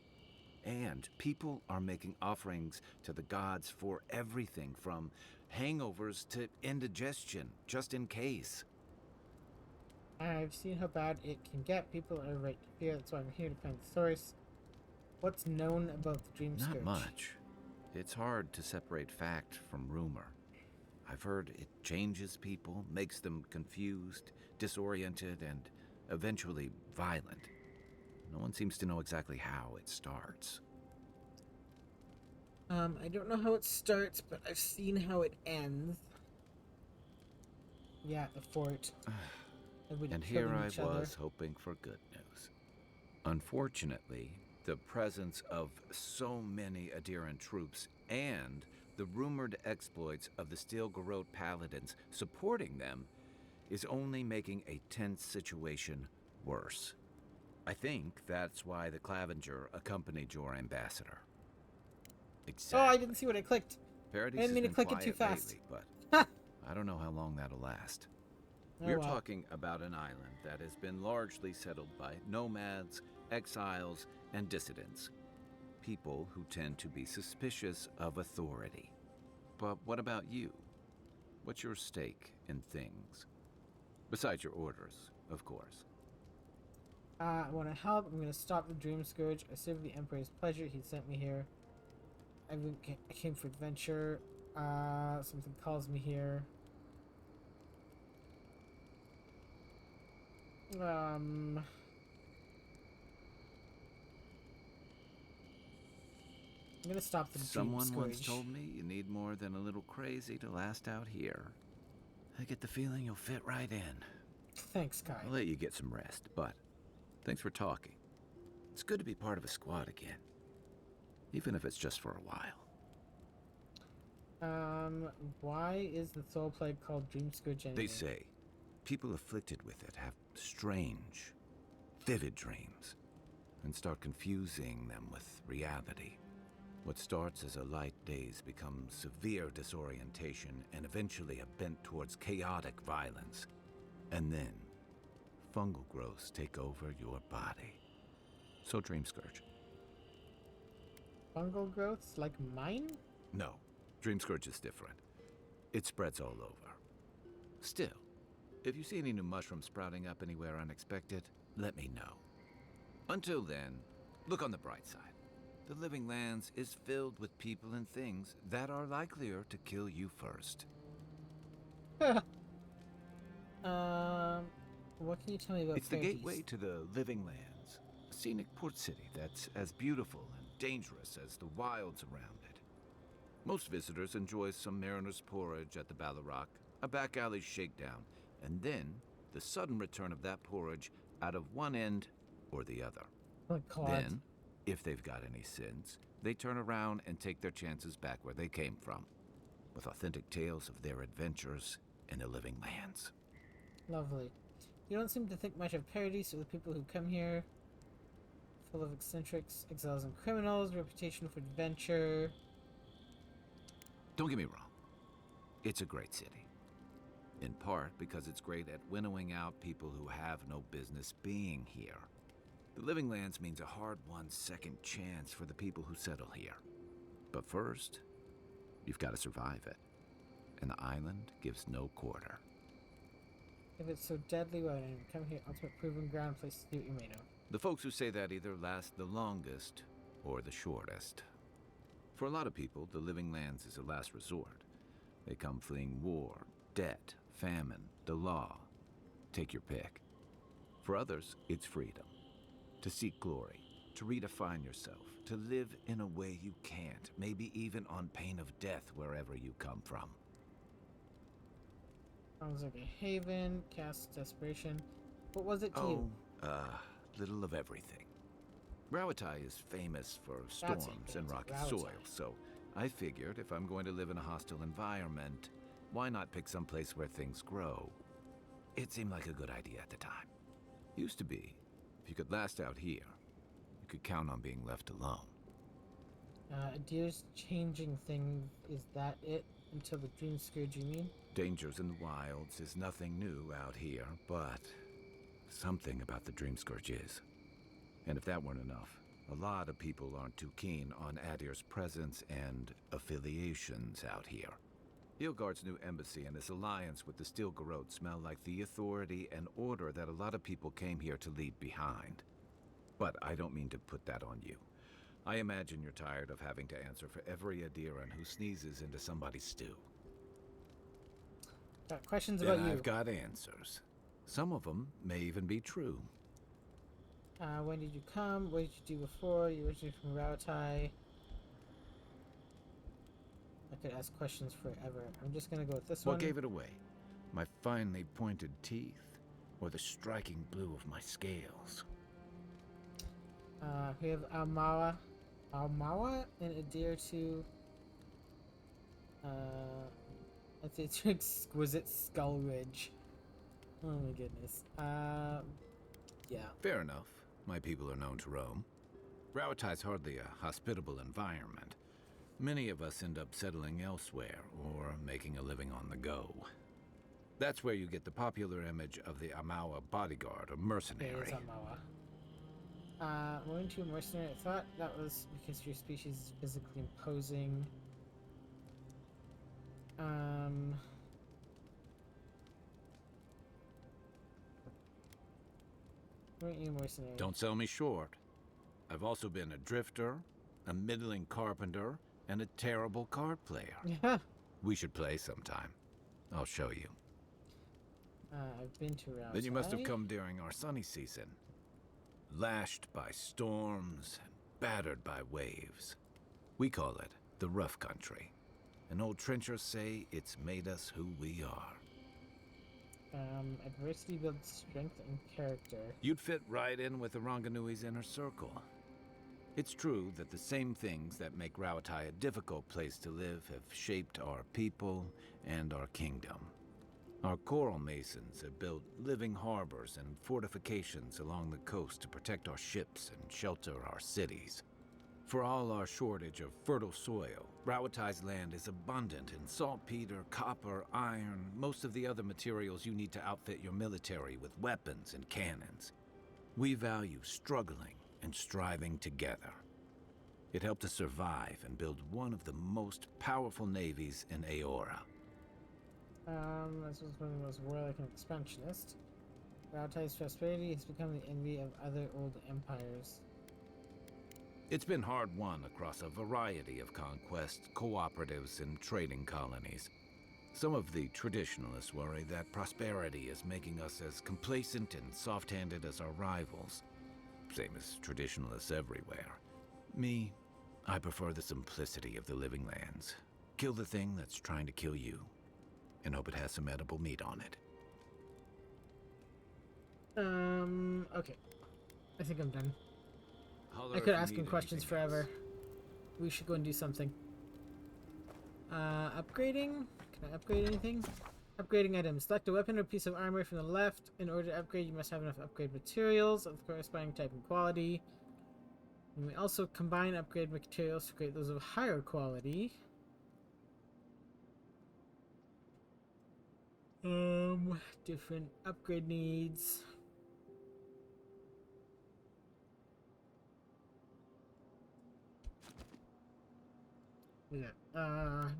And people are making offerings to the gods for everything from hangovers to indigestion, just in case. I've seen how bad it can get. People are right to fear. That's why I'm here to find the source. What's known about the Dream Scourge? Not much. It's hard to separate fact from rumor. I've heard it changes people, makes them confused, disoriented, and eventually violent. No one seems to know exactly how it starts. I don't know how it starts, but I've seen how it ends. Yeah, the fort. And here I was hoping for good news. Unfortunately, the presence of so many Adiran troops and the rumored exploits of the Steel Garrote paladins supporting them is only making a tense situation worse. I think that's why the Clavenger accompanied your ambassador. Exactly. Oh, I didn't see what I clicked. Paradis I didn't mean to click it too fast. Lately, but I don't know how long that'll last. We're well. talking about an island that has been largely settled by nomads, exiles, and dissidents. People who tend to be suspicious of authority. But what about you? What's your stake in things? Besides your orders, of course. I want to help. I'm going to stop the Dream Scourge. I serve the Emperor's pleasure. He sent me here. I came for adventure. Something calls me here. I'm gonna stop the Dream Someone Scourge. once told me you need more than a little crazy to last out here. I get the feeling you'll fit right in. Thanks, Kai. I'll let you get some rest, but thanks for talking. It's good to be part of a squad again. Even if it's just for a while. Why is the Soul Plague called Dream Scourge anyway? They say people afflicted with it have strange, vivid dreams and start confusing them with reality. What starts as a light daze becomes severe disorientation and eventually a bent towards chaotic violence. And then, fungal growths take over your body. So Dream Scourge. Fungal growths like mine? No, Dream Scourge is different. It spreads all over. Still, if you see any new mushrooms sprouting up anywhere unexpected, let me know. Until then, look on the bright side. The Living Lands is filled with people and things that are likelier to kill you first. What can you tell me about It's the Paradis? gateway to the Living Lands, a scenic port city that's as beautiful and dangerous as the wilds around it. Most visitors enjoy some mariner's porridge at the Ballarrock, a back alley shakedown, and then the sudden return of that porridge out of one end or the other. Oh, God. Then, if they've got any sins, they turn around and take their chances back where they came from, with authentic tales of their adventures in the Living Lands. Lovely. You don't seem to think much of Paradis or the people who come here. Full of eccentrics, exiles, and criminals, reputation for adventure. Don't get me wrong. It's a great city. In part because it's great at winnowing out people who have no business being here. The Living Lands means a hard-won second chance for the people who settle here. But first, you've got to survive it. And the island gives no quarter. If it's so deadly, why didn't you come here? Ultimate proving ground, place to do what you may know. The folks who say that either last the longest or the shortest. For a lot of people, the Living Lands is a last resort. They come fleeing war, debt, famine, the law. Take your pick. For others, it's freedom. To seek glory, to redefine yourself, to live in a way you can't, maybe even on pain of death wherever you come from. Sounds like a haven, cast desperation. What was it to you? Little of everything. Rawatai is famous for storms and rocky soil, so I figured if I'm going to live in a hostile environment, why not pick some place where things grow? It seemed like a good idea at the time. Used to be. If you could last out here, you could count on being left alone. Deer's changing thing, is that it? Until the dream scourge, you mean? Dangers in the wilds is nothing new out here, but something about the dream scourge is. And if that weren't enough, a lot of people aren't too keen on Adir's presence and affiliations out here. Ilgard's new embassy and his alliance with the Steel Garrote smell like the authority and order that a lot of people came here to leave behind. But I don't mean to put that on you. I imagine you're tired of having to answer for every Adiran who sneezes into somebody's stew. Got questions about you. I've got answers. Some of them may even be true. When did you come? What did you do before? You originally from Rawatai. I could ask questions forever. I'm just gonna go with this one. What gave it away? My finely pointed teeth? Or the striking blue of my scales? We have Almawa and Adir to it's an exquisite skull ridge. Oh my goodness. Yeah. Fair enough. My people are known to roam. Rawatai's hardly a hospitable environment. Many of us end up settling elsewhere or making a living on the go. That's where you get the popular image of the Amawa bodyguard or mercenary. It is Almawa. Weren't you a mercenary? I thought that was because your species is physically imposing. Weren't you a mercenary? Don't sell me short. I've also been a drifter, a middling carpenter, and a terrible card player. Yeah. We should play sometime. I'll show you. I've been to Rawatai. Then you must have come during our sunny season. Lashed by storms and battered by waves. We call it the rough country. And old trenchers say it's made us who we are. Adversity builds strength and character. You'd fit right in with the Ranganui's inner circle. It's true that the same things that make Rawatai a difficult place to live have shaped our people and our kingdom. Our coral masons have built living harbors and fortifications along the coast to protect our ships and shelter our cities. For all our shortage of fertile soil, Rawatai's land is abundant in saltpeter, copper, iron, most of the other materials you need to outfit your military with weapons and cannons. We value struggling and striving together. It helped us survive and build one of the most powerful navies in Aora. This was one of the most warlike and expansionist. Rawatai's prosperity has become the envy of other old empires. It's been hard-won across a variety of conquests, cooperatives, and trading colonies. Some of the traditionalists worry that prosperity is making us as complacent and soft-handed as our rivals. Same as traditionalists everywhere. Me, I prefer the simplicity of the living lands. Kill the thing that's trying to kill you, and hope it has some edible meat on it. Okay. I think I'm done. I could ask him questions forever. We should go and do something. Upgrading? Can I upgrade anything? Upgrading items. Select a weapon or piece of armor from the left. In order to upgrade, you must have enough upgrade materials of the corresponding type and quality. You may also combine upgrade materials to create those of higher quality. Different upgrade needs. Yeah, I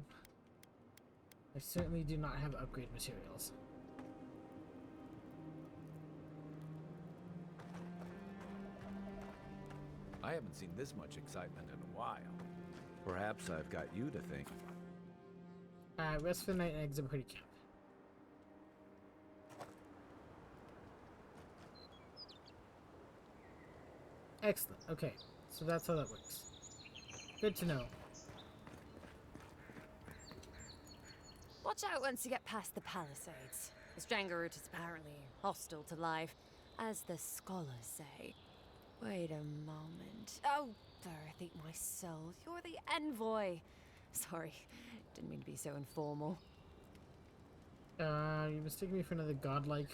certainly do not have upgrade materials. I haven't seen this much excitement in a while. Perhaps I've got you to thank. Rest for the night and exit party camp. Excellent. Okay, so that's how that works. Good to know. Watch out once you get past the palisades. The Stranglroot is apparently hostile to life, as the scholars say. Wait a moment. Oh, Earth, eat my soul. You're the envoy. Sorry, didn't mean to be so informal. You mistaken me for another godlike.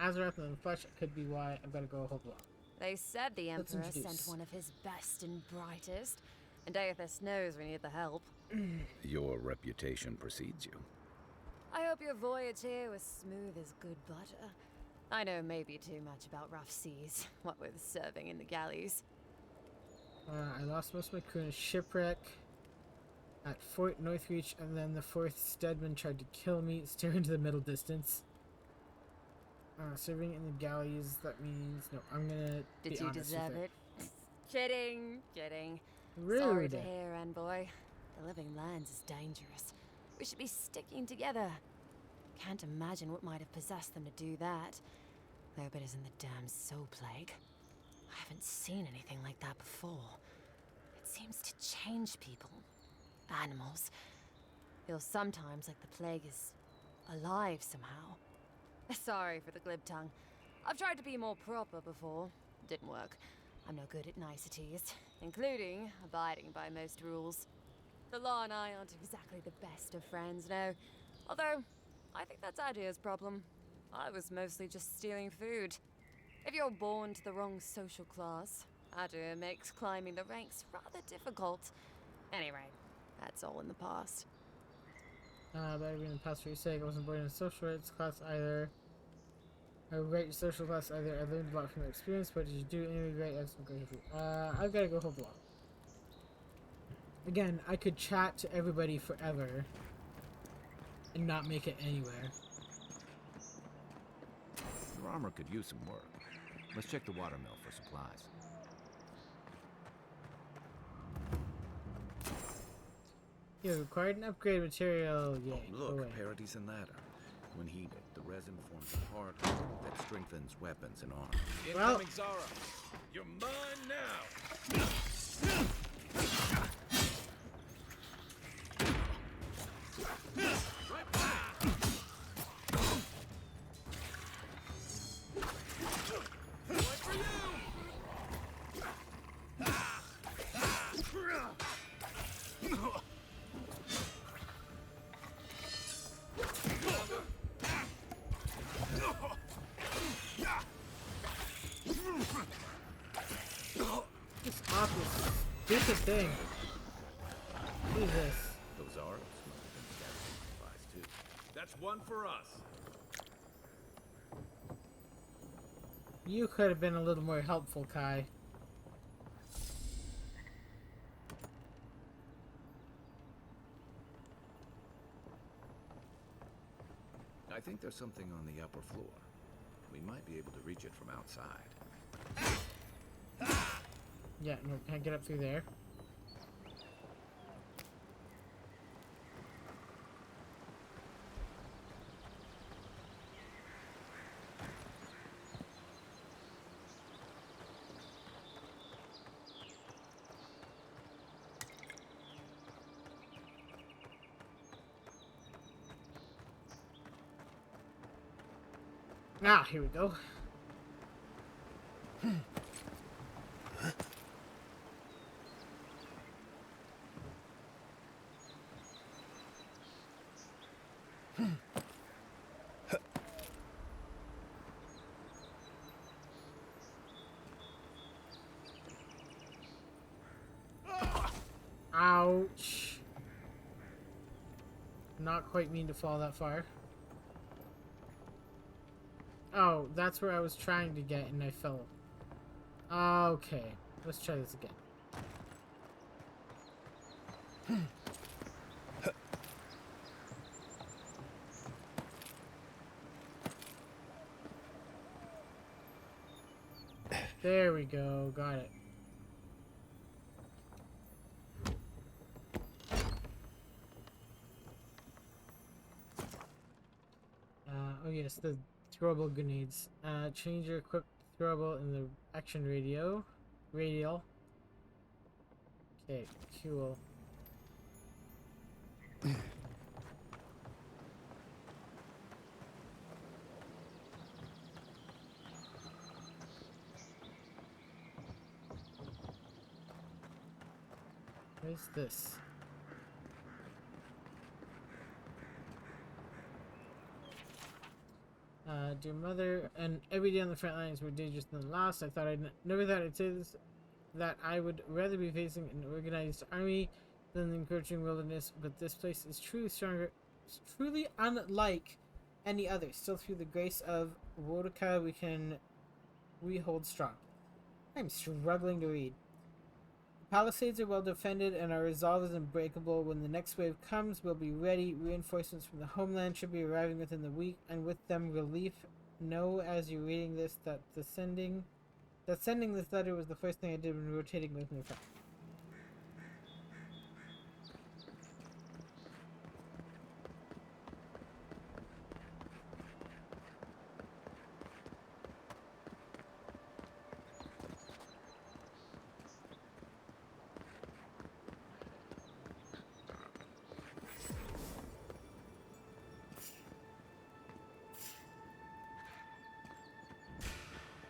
Azeroth in the flesh could be why. I've got to go a whole block. They said the Let's Emperor introduce. sent one of his best and brightest, and Aethys knows we need the help. Your reputation precedes you. I hope your voyage here was smooth as good butter. I know maybe too much about rough seas, what with serving in the galleys. I lost most of my crew in a shipwreck at Fort Northreach, and then the 4th Steadman tried to kill me, steer into the middle distance. Serving in the galleys, that means... No, I'm gonna be Did you honest deserve with it? Kidding, kidding. Rude. Sorry to hear, envoy. The living lands is dangerous. We should be sticking together. Can't imagine what might have possessed them to do that. I hope it isn't the damn soul plague. I haven't seen anything like that before. It seems to change people. Animals. Feels sometimes like the plague is alive somehow. Sorry for the glib tongue. I've tried to be more proper before. Didn't work. I'm no good at niceties, including abiding by most rules. The law and I aren't exactly the best of friends, no. Although, I think that's Adir's problem. I was mostly just stealing food. If you're born to the wrong social class, Adir makes climbing the ranks rather difficult. Anyway, that's all in the past. Better be in the past for your sake. I wasn't born in a social rights class either. I rate social class either. I learned a lot from the experience, but did you do any great excellent? I've got to go whole block. Again, I could chat to everybody forever and not make it anywhere. Your armor could use some work. Let's check the watermill for supplies. You required an upgrade material. Yay. Oh, look, Parodies and ladder. When heated, the resin forms a particle that strengthens weapons and armor. Incoming Zara. You're mine now. Stupid thing. What is this? Those arrows must have been scavenging supplies too. That's one for us. You could have been a little more helpful, Kai. I think there's something on the upper floor. We might be able to reach it from outside. Yeah, no, can't get up through there. Ah, here we go. Ouch. Not quite mean to fall that far. Oh, that's where I was trying to get and I fell. Okay, let's try this again. There we go, got it. Oh yes, the throwable grenades. Change your equipped throwable in the action radio. radial. Okay, cool. What is this? Dear mother, and every day on the front lines were dangerous than the last. I thought never thought I'd say this, that I would rather be facing an organized army than the encroaching wilderness, but this place is truly stronger, it's truly unlike any other. Still, through the grace of Wodaka, we hold strong. I'm struggling to read. The palisades are well defended, and our resolve is unbreakable. When the next wave comes, we'll be ready. Reinforcements from the homeland should be arriving within the week, and with them relief. Know as you're reading this that sending this letter was the first thing I did when rotating with my friend.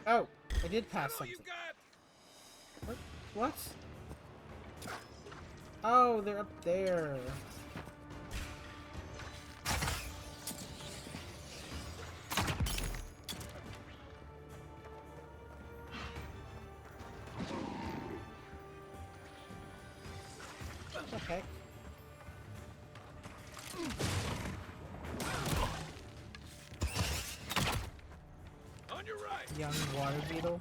Oh, I did pass something. What? What? Oh, they're up there. What the heck? On your right. Young water beetle.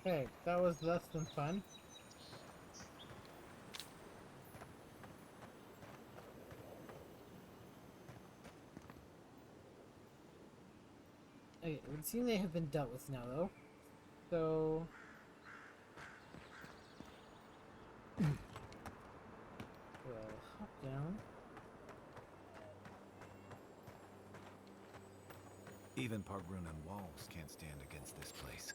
Okay, that was less than fun. Okay, it would seem they have been dealt with now, though. So... we'll hop down. Even Pargrunan walls can't stand against this place.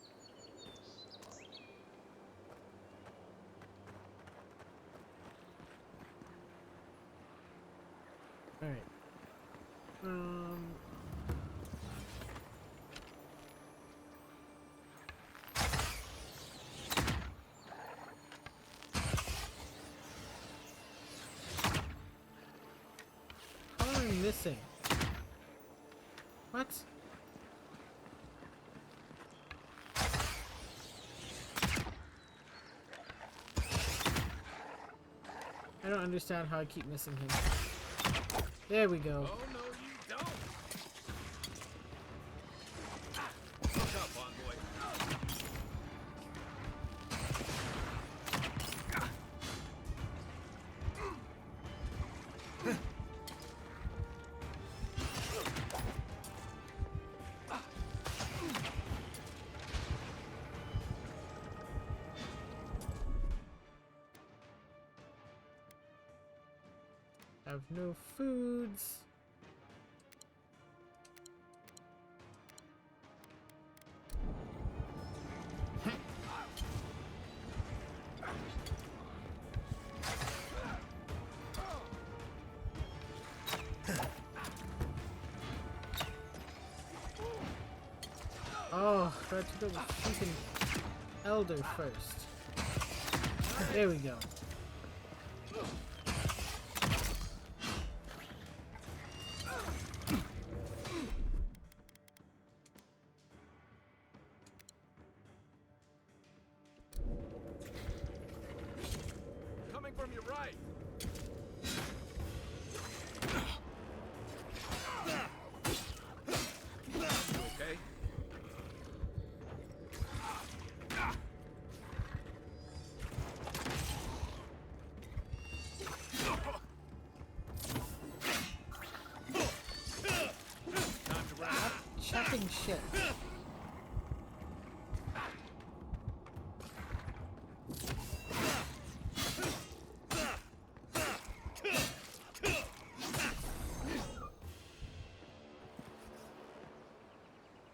Alright. How am I missing? What? I don't understand how I keep missing him. There we go. Oh, no, you don't. Look up, envoy. Have no foods. Oh, I have to go to the freaking elder first. There we go. Coming from your right. You okay? fucking shit.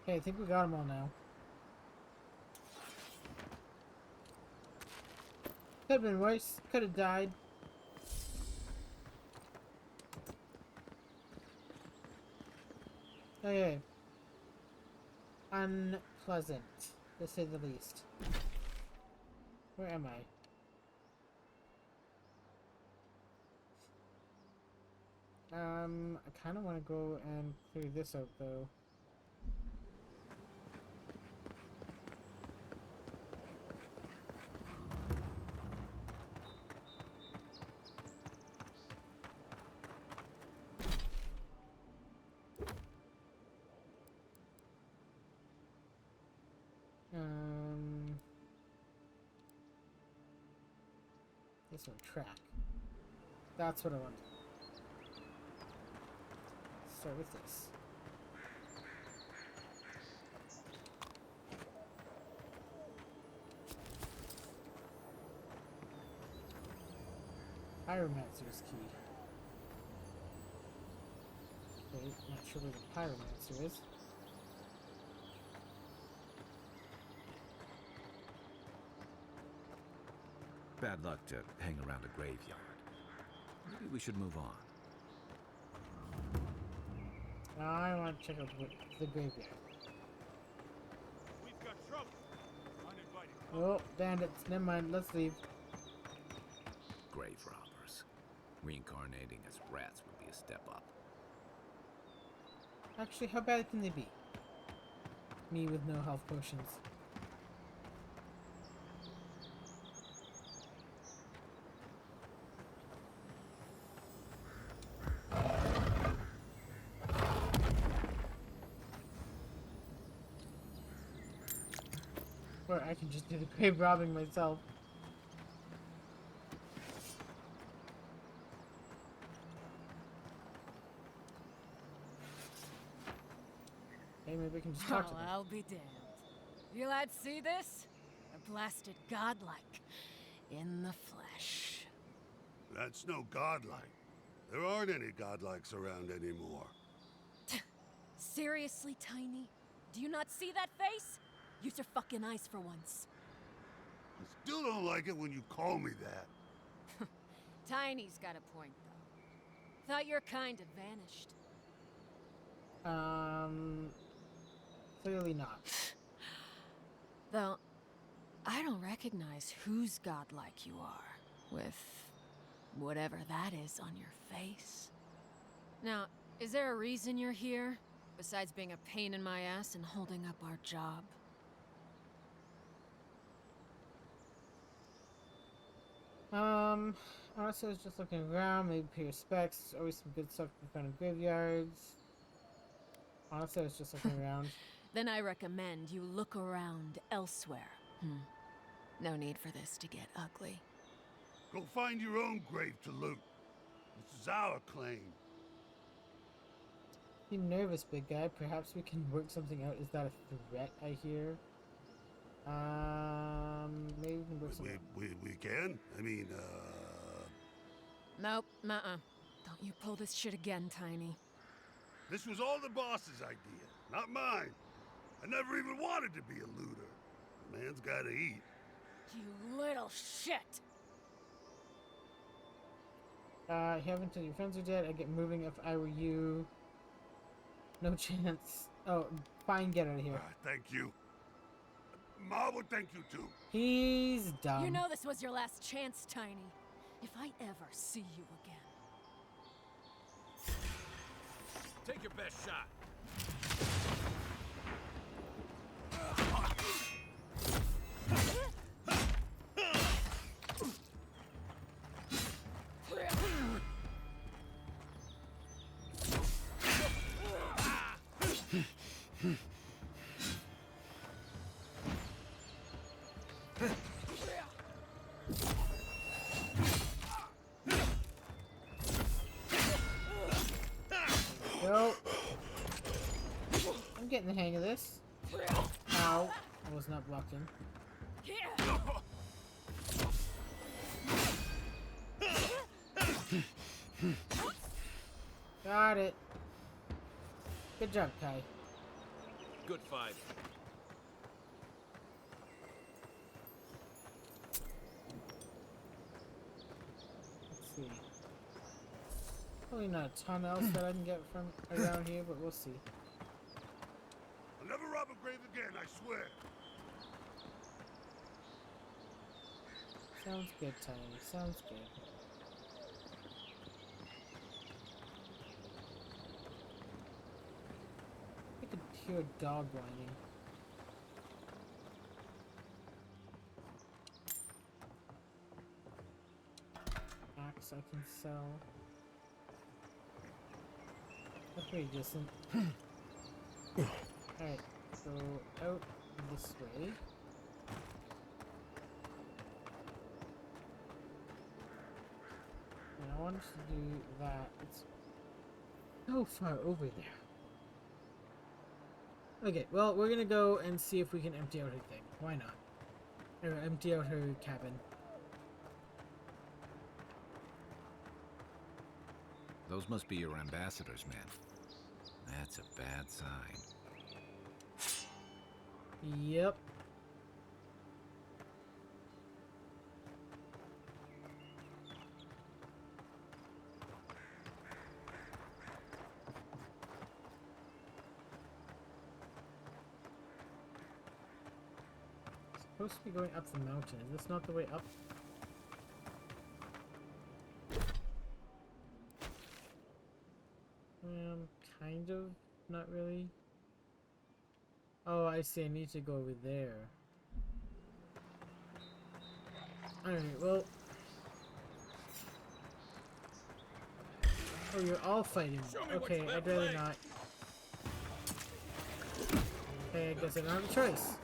Okay, I think we got them all now. Could have been worse. Could have died. Okay. Unpleasant, to say the least. Where am I? I kind of want to go and clear this out, though. This one, track. That's what I want. Start with this. Pyromancer's key. Wait, not sure where the Pyromancer is. Bad luck to hang around a graveyard. Maybe we should move on. I want to check out the graveyard. We've got trouble. Uninvited. Oh, bandits. Never mind. Let's leave. Grave robbers. Reincarnating as rats would be a step up. Actually, how bad can they be? Me with no health potions. Or I can just do the grave robbing myself. Hey, maybe I can just talk to them. I'll be damned. You lads see this? A blasted godlike. In the flesh. That's no godlike. There aren't any godlikes around anymore. Seriously, Tiny? Do you not see that face? Use your fucking eyes for once. I still don't like it when you call me that. Tiny's got a point, though. Thought your kind had vanished. Clearly not. Though, I don't recognize whose godlike you are, with whatever that is on your face. Now, is there a reason you're here, besides being a pain in my ass and holding up our job? Honestly, I was just looking around, maybe pay respects. Always some good stuff to find in graveyards. Honestly, I was just looking around. Then I recommend you look around elsewhere. No need for this to get ugly. Go find your own grave to loot. This is our claim. You're nervous, big guy. Perhaps we can work something out. Is that a threat I hear? Maybe we can work something out. We can? I mean, Nope, nuh-uh. Don't you pull this shit again, Tiny. This was all the boss's idea, not mine. I never even wanted to be a looter. A man's gotta eat. You little shit! Have until your friends are dead. I'd get moving if I were you. No chance. Oh, fine, get out of here. Thank you. Ma would thank you too. He's dumb. You know this was your last chance, Tiny. If I ever see you again. Take your best shot. Go. I'm getting the hang of this. Ow. I was not blocked in. Got it. Good job, Kai. Good fight. Let's see. Probably not a ton else that I can get from around here, but we'll see. I'll never rob a grave again, I swear. Sounds good, Tiny. Sounds good. I could hear a dog whining. Axe I can sell. That's pretty decent. Alright, so out this way. And I want to do that. It's so far over there. Okay, well, we're gonna go and see if we can empty out her thing. Why not? Or empty out her cabin. Those must be your ambassadors, man. That's a bad sign. Yep. Supposed to be going up the mountain. Is this not the way up? Kind of. Not really. Oh, I see. I need to go over there. Alright, well. Oh, you're all fighting. Okay, I'd rather not. Okay, I guess I don't have a choice.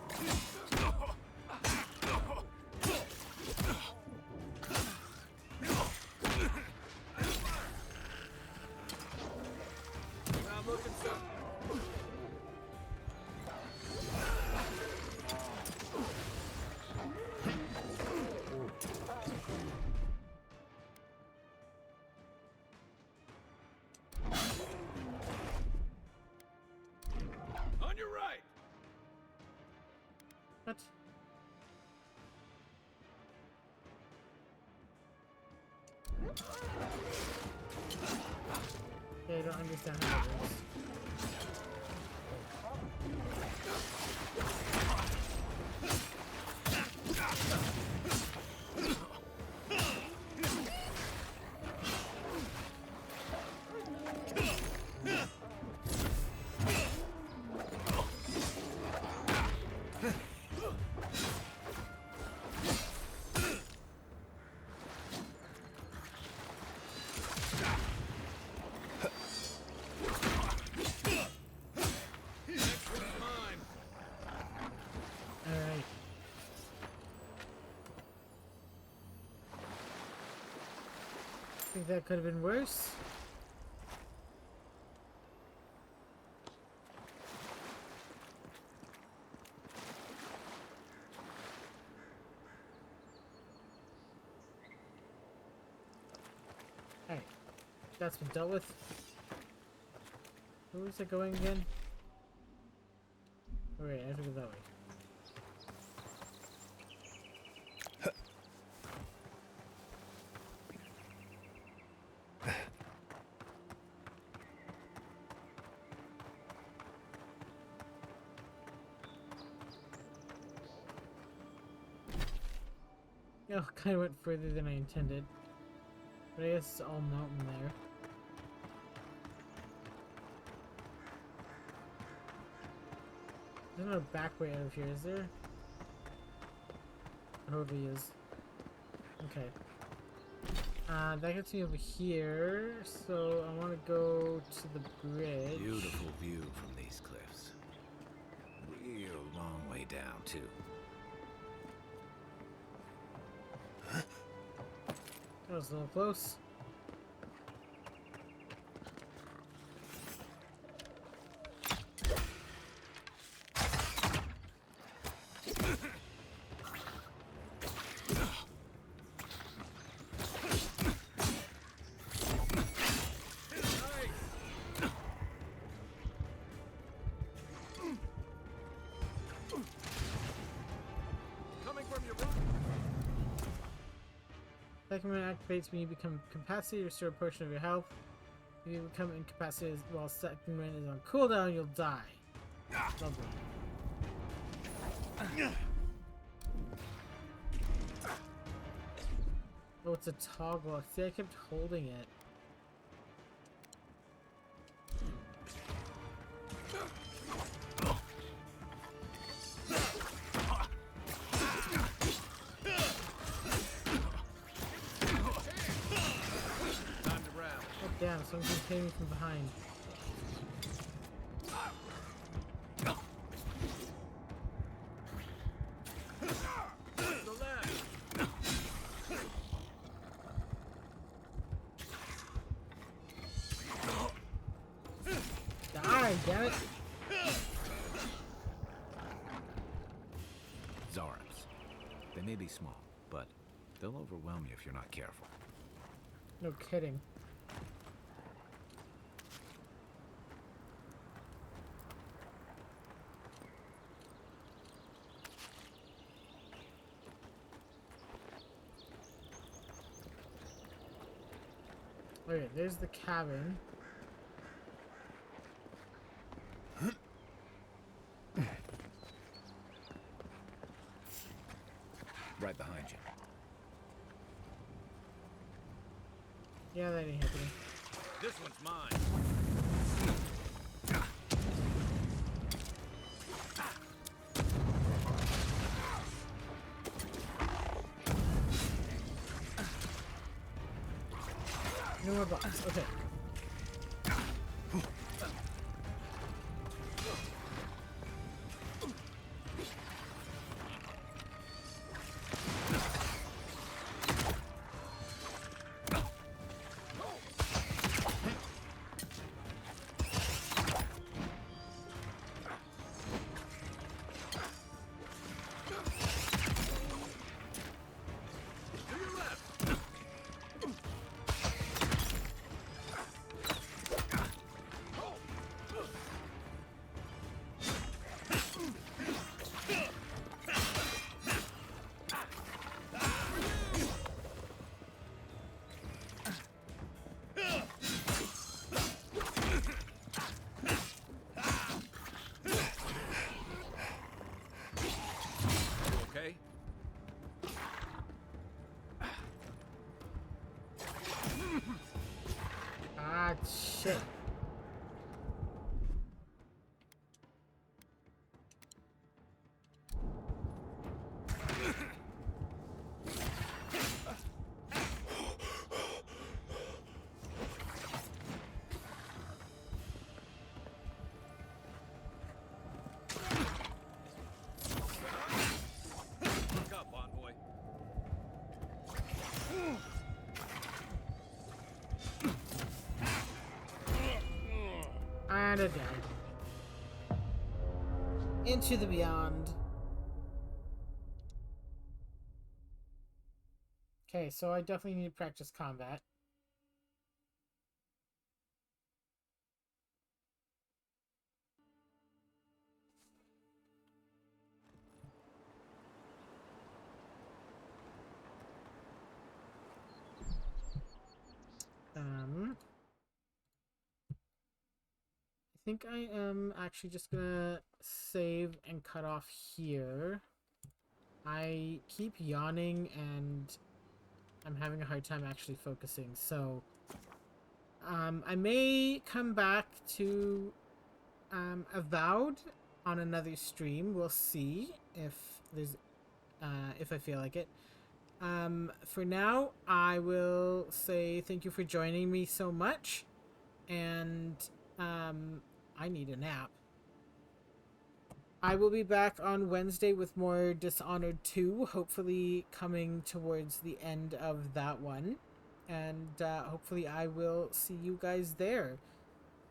On your right. What? Yeah, I don't understand how that works. Alright. I think that could have been worse. Alright. That's been dealt with. Where was it going again? Alright, I have to go that way. Oh, kind of went further than I intended. But I guess it's all mountain there. There's no back way out of here, is there? There totally is. Okay. That gets me over here, so I want to go to the bridge. Beautiful view from these cliffs. Real long way down, too. That was a little close. second wind activates when you become incapacitated, restore a portion of your health. If you become incapacitated while second wind is on cooldown, you'll die. Lovely. Oh, it's a toggle. See, I kept holding it. Damn, someone can hit me from behind. Die, damn it! Zarams. They may be small, but they'll overwhelm you if you're not careful. No kidding. Okay, there's the cabin. Right behind you. Yeah, that ain't happening. This one's mine. No more box. Okay. Okay? Ah, shit. Look up, envoy. And a down. Into the beyond. Okay, so I definitely need to practice combat. I think I am actually just gonna save and cut off here. I keep yawning and I'm having a hard time actually focusing, so I may come back to Avowed on another stream. We'll see if there's if I feel like it. For now, I will say thank you for joining me so much, and I need a nap. I will be back on Wednesday with more Dishonored 2, hopefully coming towards the end of that one. And hopefully I will see you guys there.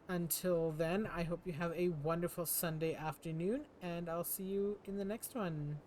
Until then, I hope you have a wonderful Sunday afternoon, and I'll see you in the next one.